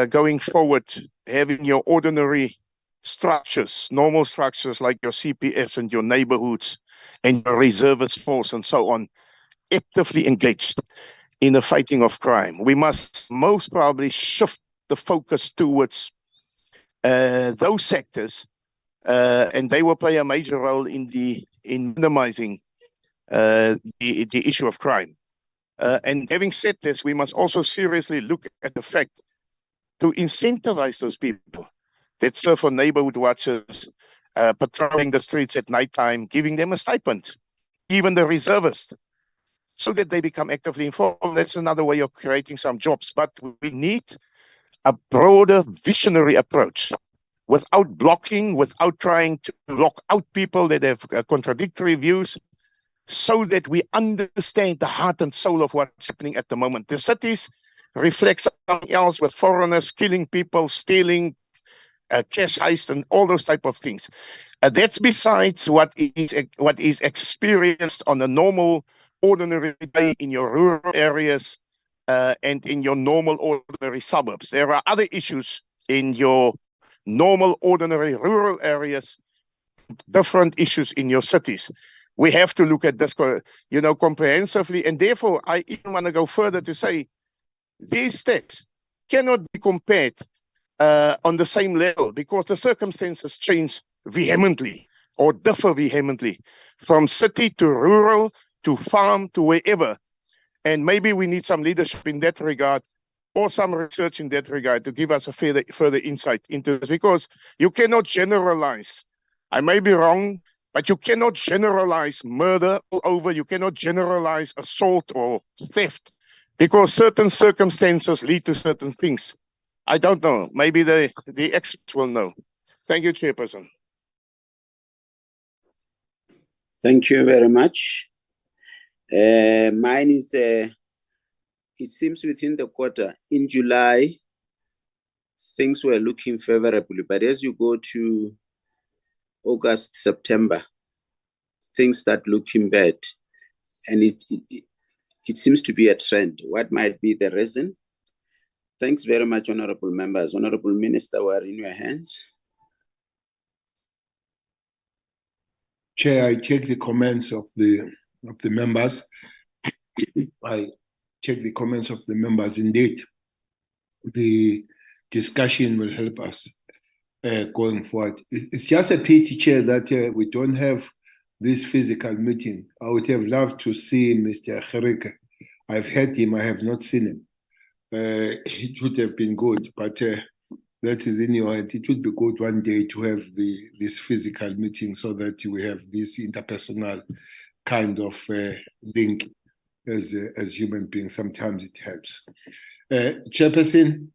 going forward having your ordinary structures, normal structures like your CPFs and your neighborhoods and your reservist force and so on, actively engaged in the fighting of crime. We must most probably shift the focus towards those sectors, and they will play a major role in minimizing the issue of crime. And having said this, we must also seriously look at the fact to incentivize those people that serve on neighborhood watches, patrolling the streets at nighttime, giving them a stipend, even the reservists, so that they become actively involved. That's another way of creating some jobs. But we need a broader visionary approach without blocking, without trying to lock out people that have contradictory views, so that we understand the heart and soul of what's happening at the moment. The cities reflect something else, with foreigners killing people, stealing, cash heist, and all those type of things. That's besides what is experienced on a normal, ordinary day in your rural areas and in your normal, ordinary suburbs. There are other issues in your normal, ordinary rural areas, different issues in your cities. We have to look at this, comprehensively, and therefore I even want to go further to say these stats cannot be compared on the same level because the circumstances change vehemently or differ vehemently from city to rural to farm to wherever. And maybe we need some leadership in that regard or some research in that regard to give us a further insight into this, because you cannot generalize. I may be wrong, but you cannot generalize murder all over. You cannot generalize assault or theft because certain circumstances lead to certain things. I don't know. Maybe the experts will know. Thank you, Chairperson. Thank you very much. Mine is, it seems within the quarter, in July, things were looking favorably. But as you go to August, September, things start looking bad. And it seems to be a trend. What might be the reason? Thanks very much, honorable members. Honorable Minister, we are in your hands. Chair, I take the comments of the members. I take the comments of the members. Indeed, the discussion will help us going forward. It's just a pity, Chair, that we don't have this physical meeting. I would have loved to see Mr. Gericke. I've heard him, I have not seen him. It would have been good, but that is in your head. It would be good one day to have this physical meeting so that we have this interpersonal kind of link as human beings. Sometimes it helps. Chairperson,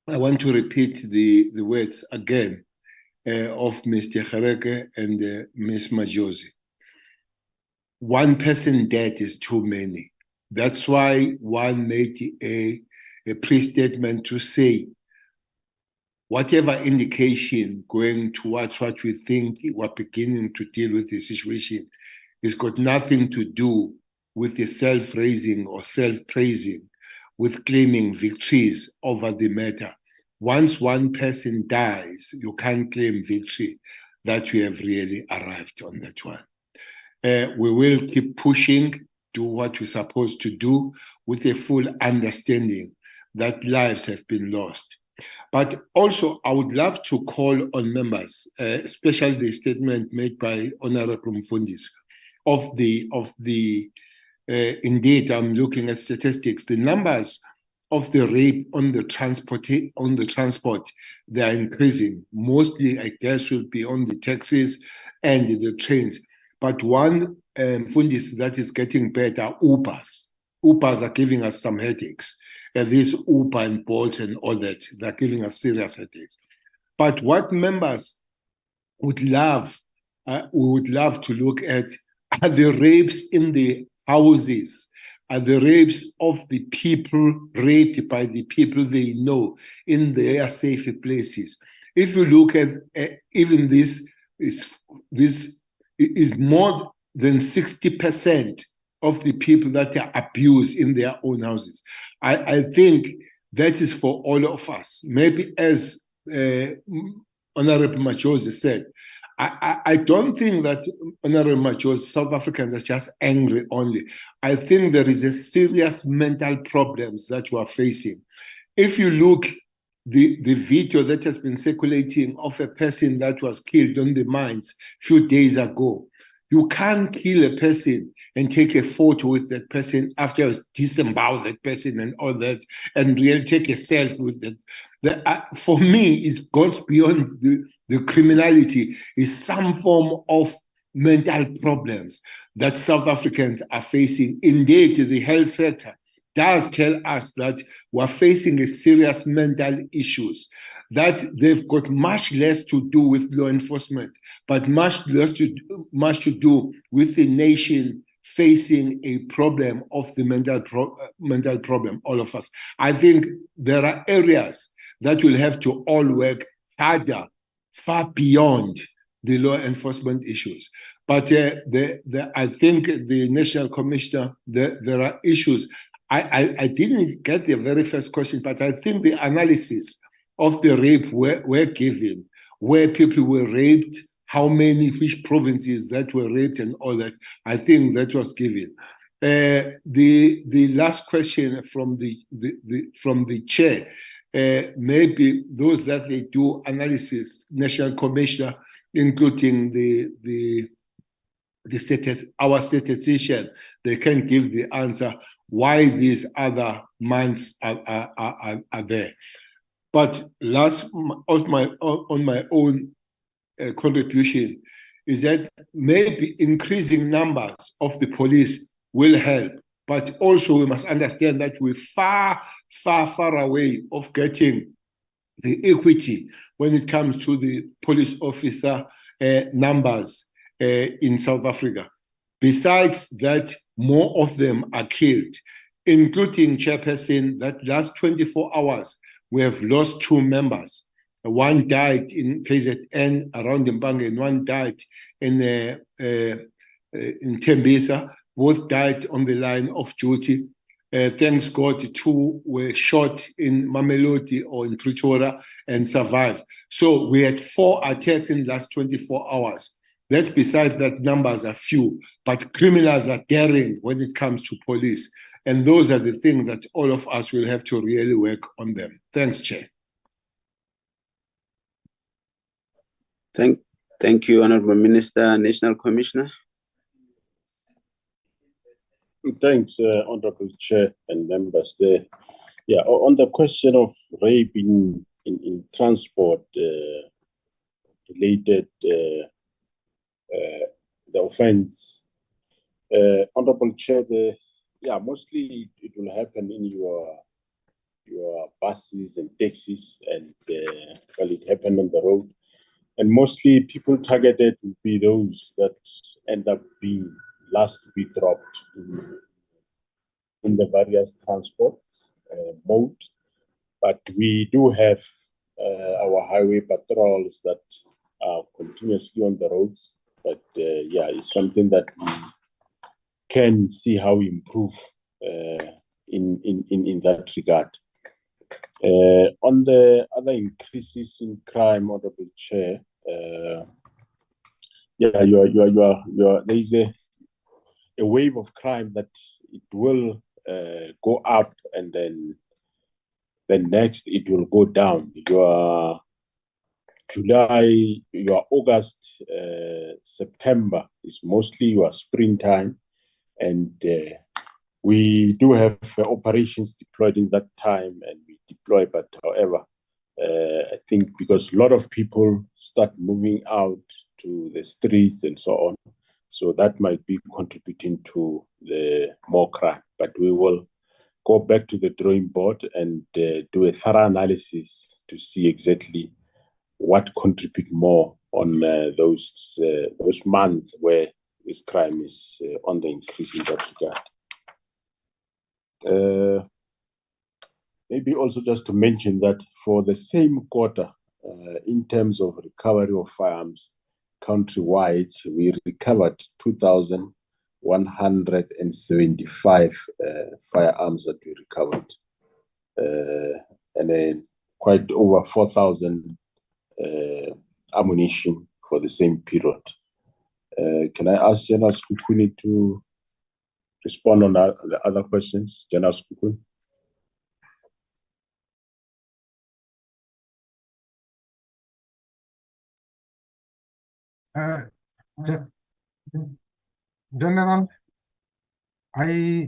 I want to repeat the words again of Mr. Gericke and Ms. Majosi. One person dead is too many. That's why one made a pre-statement to say whatever indication going towards what we think we're beginning to deal with the situation has got nothing to do with the self-raising or self-praising, with claiming victories over the matter. Once one person dies, you can't claim victory that we have really arrived on that one. We will keep pushing, do what we're supposed to do with a full understanding that lives have been lost. But also, I would love to call on members, especially the statement made by Honorable Mfundis, indeed, I'm looking at statistics, the numbers of the rape on the transport, they are increasing. Mostly, I guess, will be on the taxis and the trains. But one Mfundis that is getting better, Ubers. Ubers are giving us some headaches. These Uber and Bolt and all that, they're giving us serious headaches. But what members would love, we would love to look at are the rapes in the houses, are the rapes of the people raped by the people they know in their safe places. If you look at even this is more than 60% of the people that are abused in their own houses. I think that is for all of us. Maybe as Honorable Machozi said, I don't think that Honorable Machozi, South Africans are just angry only. I think there is a serious mental problems that we are facing. If you look the video that has been circulating of a person that was killed on the mines a few days ago, you can't kill a person and take a photo with that person after you disembowel that person and all that, and really take a selfie with that. For me, it goes beyond the criminality. Is some form of mental problems that South Africans are facing. Indeed, the health sector does tell us that we're facing a serious mental issues, that they've got much less to do with law enforcement, but much to do with the nation facing a problem of the mental problem, all of us. I think there are areas that will have to all work harder, far beyond the law enforcement issues. But I think the National Commissioner, there are issues. I didn't get the very first question, but I think the analysis of the rape were given, where people were raped, how many, which provinces that were raped and all that. I think that was given. The last question from the chair, maybe those that they do analysis, National Commissioner, including our statistician, they can give the answer why these other months are there. But last on my own contribution is that maybe increasing numbers of the police will help, but also we must understand that we're far away of getting the equity when it comes to the police officer numbers in South Africa. Besides that, more of them are killed, including Chairperson, that last 24 hours, we have lost 2 members. One died in KZN around Mbange, and one died in Tembisa. Both died on the line of duty. Thanks God, 2 were shot in Mamelodi or in Pretoria and survived. So we had 4 attacks in the last 24 hours. That's beside that numbers are few, but criminals are daring when it comes to police. And those are the things that all of us will have to really work on them. Thanks, Chair. Thank you, Honorable Minister. National Commissioner. Thanks, Honorable Chair and members there. Yeah, on the question of rape in transport related the offense, Honorable Chair, mostly it will happen in your buses and taxis, and well, it happened on the road. And mostly people targeted will be those that end up being last to be dropped in the various transport mode. But we do have our highway patrols that are continuously on the roads. But it's something that can see how we improve in that regard. On the other increases in crime, Honorable Chair, yeah, there is a wave of crime that it will go up, and then next it will go down. Your July, your August, September is mostly your springtime, and we do have operations deployed in that time, and we deploy, but however, I think because a lot of people start moving out to the streets and so on, so that might be contributing to the more crime. But we will go back to the drawing board and do a thorough analysis to see exactly what contribute more on those months where this crime is on the increase in that regard. Maybe also just to mention that for the same quarter, in terms of recovery of firearms, countrywide, we recovered 2,175 firearms that we recovered, and then quite over 4,000 ammunition for the same period. Can I ask General Skukuni to respond on the other questions? General Skukuni. General, I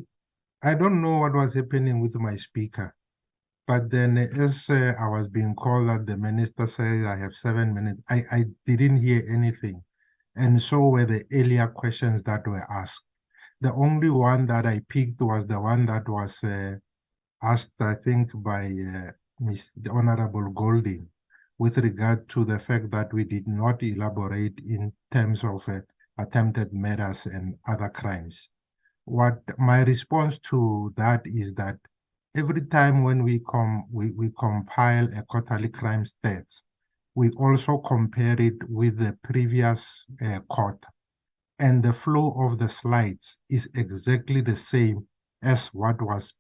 don't know what was happening with my speaker, but then as I was being called that the minister said I have 7 minutes, I didn't hear anything. And so were the earlier questions that were asked. The only one that I picked was the one that was asked, I think, by the Honorable Golding, with regard to the fact that we did not elaborate in terms of attempted murders and other crimes. What my response to that is that every time when we compile a quarterly crime stats, we also compare it with the previous quarter. And the flow of the slides is exactly the same as what was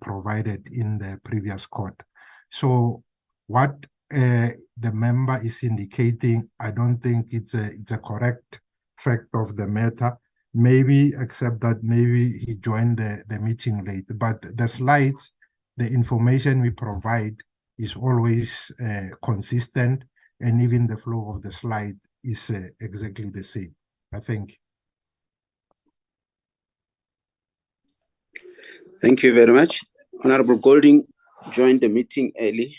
provided in the previous quarter. So what the member is indicating, I don't think it's a correct fact of the matter. Maybe except that maybe he joined the meeting late, but the slides, the information we provide is always consistent, and even the flow of the slide is exactly the same. I think. Thank you very much. Honorable Golding joined the meeting early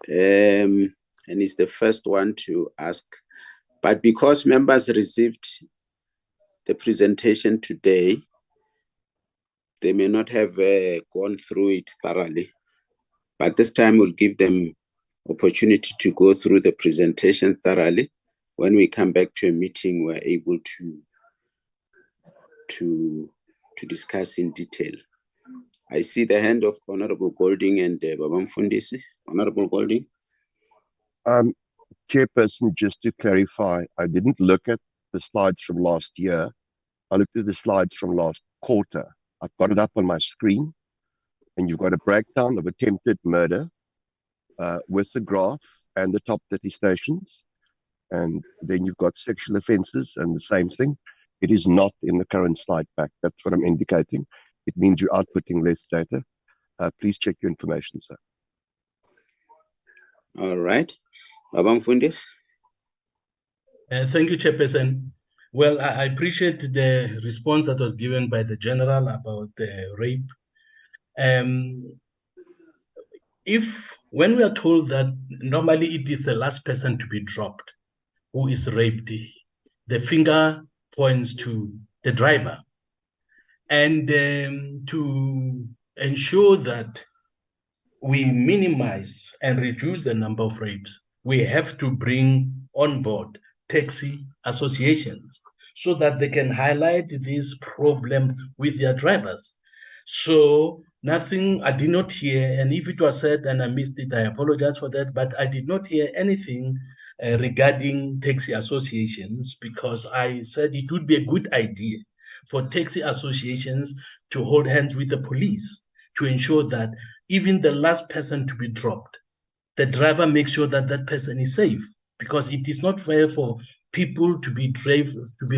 and is the first one to ask. But because members received the presentation today, they may not have gone through it thoroughly. But this time we'll give them opportunity to go through the presentation thoroughly. When we come back to a meeting, we're able to discuss in detail. I see the hand of Honorable Golding and Babam Fundisi. Honorable Golding. Chairperson, just to clarify, I didn't look at the slides from last year. I looked at the slides from last quarter. I've got it up on my screen, and you've got a breakdown of attempted murder with the graph and the top 30 stations. And then you've got sexual offences and the same thing. It is not in the current slide pack. That's what I'm indicating. It means you're outputting less data. Please check your information, sir. All right. Babam Fundis. Thank you, Chairperson. Well, I appreciate the response that was given by the General about rape. When we are told that normally it is the last person to be dropped who is raped, the finger points to the driver. And to ensure that we minimize and reduce the number of rapes, we have to bring on board taxi associations so that they can highlight this problem with their drivers. So nothing, I did not hear, and if it was said and I missed it, I apologize for that, but I did not hear anything regarding taxi associations, because I said it would be a good idea for taxi associations to hold hands with the police to ensure that even the last person to be dropped, the driver makes sure that that person is safe, because it is not fair for people to be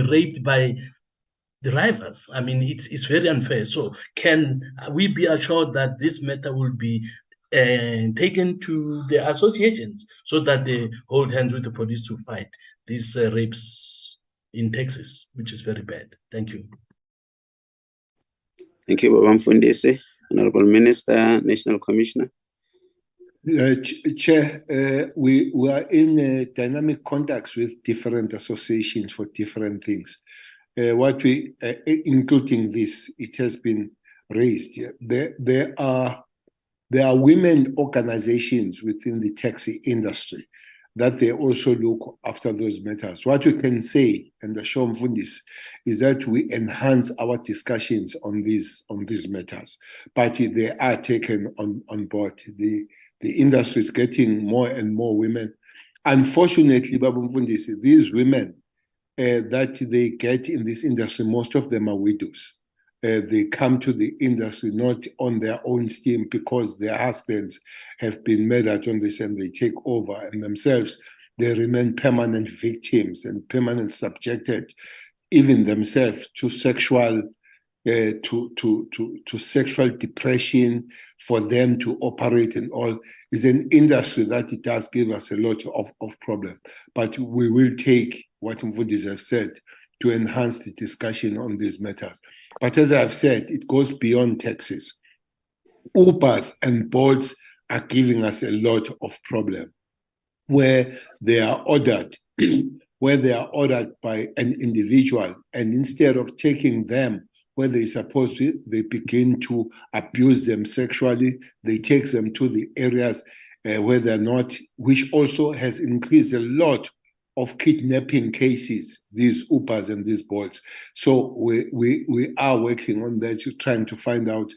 raped by drivers. I mean, it's very unfair. So can we be assured that this matter will be taken to the associations so that they hold hands with the police to fight these rapes in Texas, which is very bad? Thank you. Thank you, Babam Fundese. Honorable Minister, National Commissioner. Chair, we are in dynamic contacts with different associations for different things. What we, including this, it has been raised. There are women organizations within the taxi industry that they also look after those matters. What we can say, and assure Mfundisi, is that we enhance our discussions on these matters, but they are taken on board. The industry is getting more and more women. Unfortunately, Babu Mfundisi, these women that they get in this industry, most of them are widows. They come to the industry not on their own steam because their husbands have been murdered on this and they take over, and themselves they remain permanent victims and permanent subjected, even themselves, to sexual sexual depression. For them to operate and all is an industry that it does give us a lot of problem. But we will take what Mfundisi have said to enhance the discussion on these matters. But as I've said, it goes beyond taxis. Ubers and Bolts are giving us a lot of problem where they are ordered by an individual, and instead of taking them where they're supposed to, they begin to abuse them sexually. They take them to the areas where they're not, which also has increased a lot of kidnapping cases, these Ubers and these Bolts. So we are working on that, trying to find out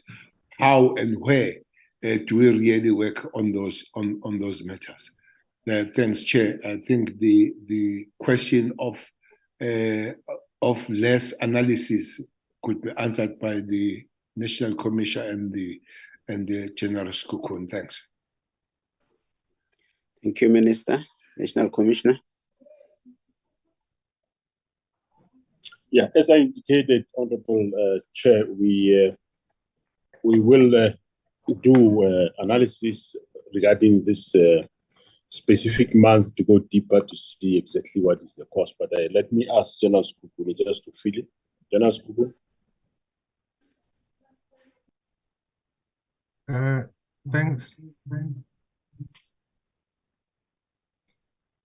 how and where do we really work on those matters. Thanks, Chair. I think the question of less analysis could be answered by the National Commissioner and the General Skukun. Thanks. Thank you, Minister. National Commissioner. Yeah, as I indicated, Honorable Chair, we will do analysis regarding this specific month to go deeper to see exactly what is the cost. But let me ask General Skukun just to fill it. General Skukun. Thanks.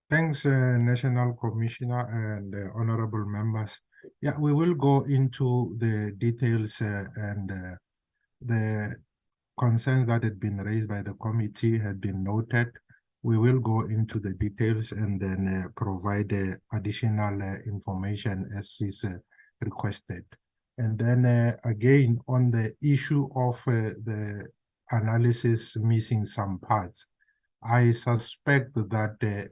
Thanks, National Commissioner and honorable members. Yeah, we will go into the details and the concerns that had been raised by the committee had been noted. We will go into the details and then provide additional information as is requested. And then again, on the issue of the analysis missing some parts, I suspect that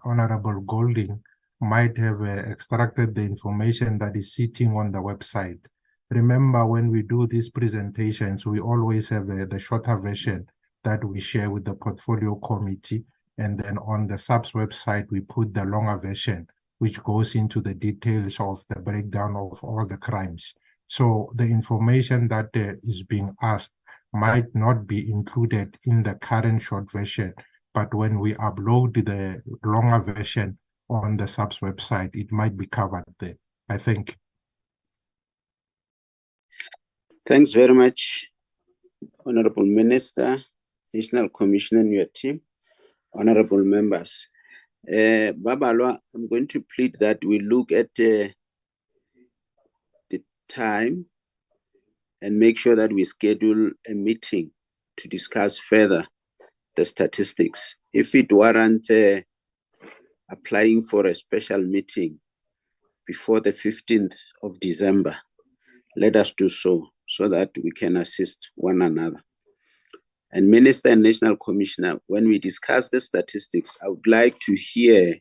Honorable Golding might have extracted the information that is sitting on the website. Remember, when we do these presentations, we always have the shorter version that we share with the portfolio committee. And then on the SAPS website, we put the longer version, which goes into the details of the breakdown of all the crimes. So the information that is being asked might not be included in the current short version, but when we upload the longer version on the SAPS website, it might be covered there. I think. Thanks very much, Honorable Minister, National Commissioner and your team, honorable members. Babalwa, I'm going to plead that we look at the time and make sure that we schedule a meeting to discuss further the statistics. If it warrant applying for a special meeting before the 15th of December, let us do so that we can assist one another. And Minister and National Commissioner, when we discuss the statistics, I would like to hear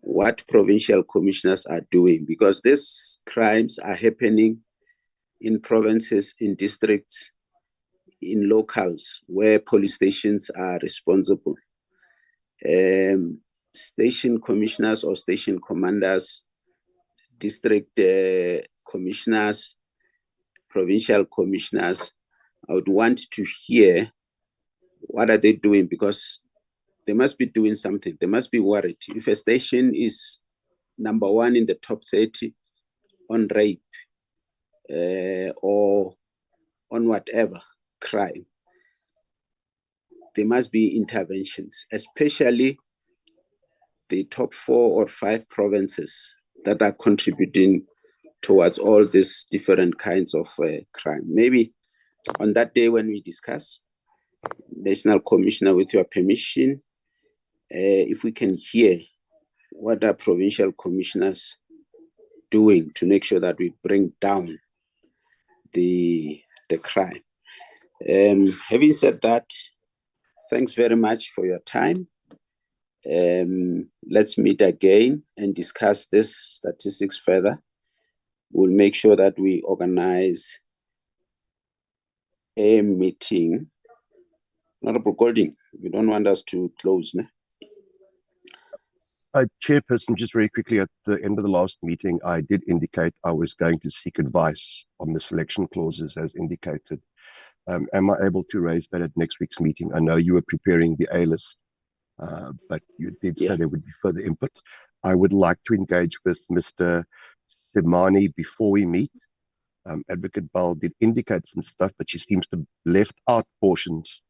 what provincial commissioners are doing, because these crimes are happening in provinces, in districts, in locals where police stations are responsible. Station commissioners or station commanders, district commissioners, provincial commissioners, I would want to hear what are they doing, because they must be doing something. They must be worried. If a station is number 1 in the top 30 on rape or on whatever crime, there must be interventions, especially the top 4 or 5 provinces that are contributing towards all these different kinds of crime. Maybe on that day when we discuss, National Commissioner, with your permission, if we can hear what are provincial commissioners doing to make sure that we bring down the crime. Having said that, thanks very much for your time. Let's meet again and discuss this statistics further. We'll make sure that we organize a meeting. Honorable Golding, you don't want us to close, no? Chairperson, just very quickly, at the end of the last meeting, I did indicate I was going to seek advice on the selection clauses as indicated. Am I able to raise that at next week's meeting? I know you were preparing the A list, but you did say there would be further input. I would like to engage with Mr. Simani before we meet. Advocate Bal did indicate some stuff, but she seems to have left out portions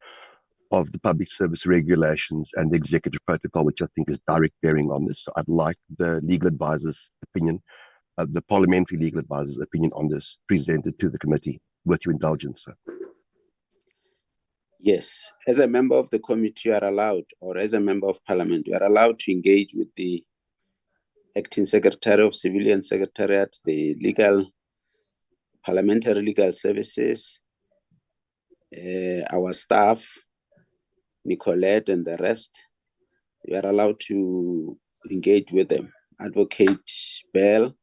of the public service regulations and the executive protocol, which I think is direct bearing on this. So I'd like the legal advisor's opinion, the parliamentary legal advisor's opinion on this presented to the committee, with your indulgence, sir. Yes, as a member of the committee, you are allowed, or as a member of parliament, you are allowed to engage with the acting secretary of civilian secretariat, the parliamentary legal services, our staff, Nicolette and the rest. You are allowed to engage with them. Advocate Bell,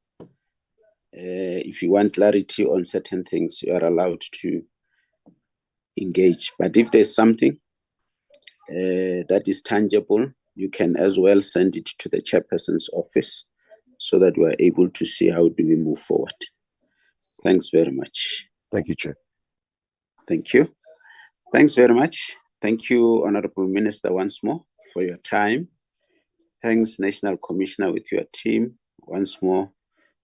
if you want clarity on certain things, you are allowed to engage. But if there's something that is tangible, you can as well send it to the chairperson's office so that we are able to see how do we move forward. Thanks very much. Thank you, Chair. Thank you. Thanks very much. Thank you, Honorable Minister, once more for your time. Thanks, National Commissioner, with your team, once more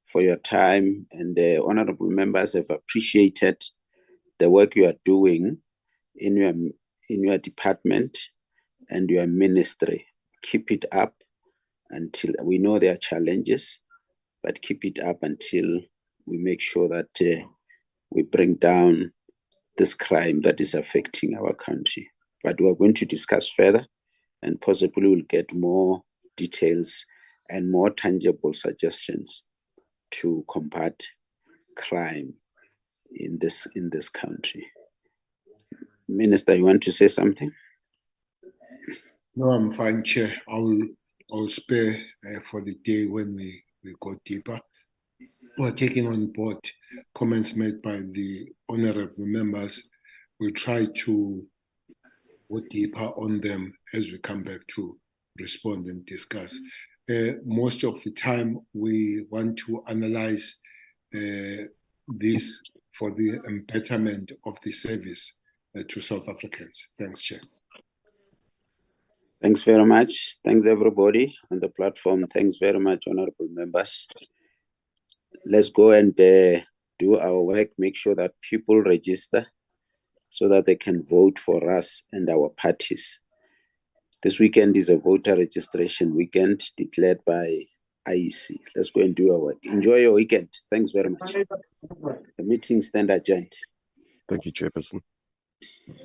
for your time. And the honorable members have appreciated the work you are doing in your department and your ministry. Keep it up until we know there are challenges, but keep it up until we make sure that we bring down this crime that is affecting our country. But we're going to discuss further, and possibly we'll get more details and more tangible suggestions to combat crime in this country. Minister, you want to say something? No, I'm fine, Chair. I'll spare for the day when we go deeper. We're taking on board comments made by the honorable members. We'll try to go deeper on them as we come back to respond and discuss. Most of the time, we want to analyze this for the betterment of the service to South Africans. Thanks, Chair. Thanks very much. Thanks, everybody on the platform. Thanks very much, honorable members. Let's go and do our work, make sure that people register so that they can vote for us and our parties. This weekend is a voter registration weekend declared by IEC. Let's go and do our work. Enjoy your weekend. Thanks very much. The meeting stand adjourned. Thank you, Chairperson.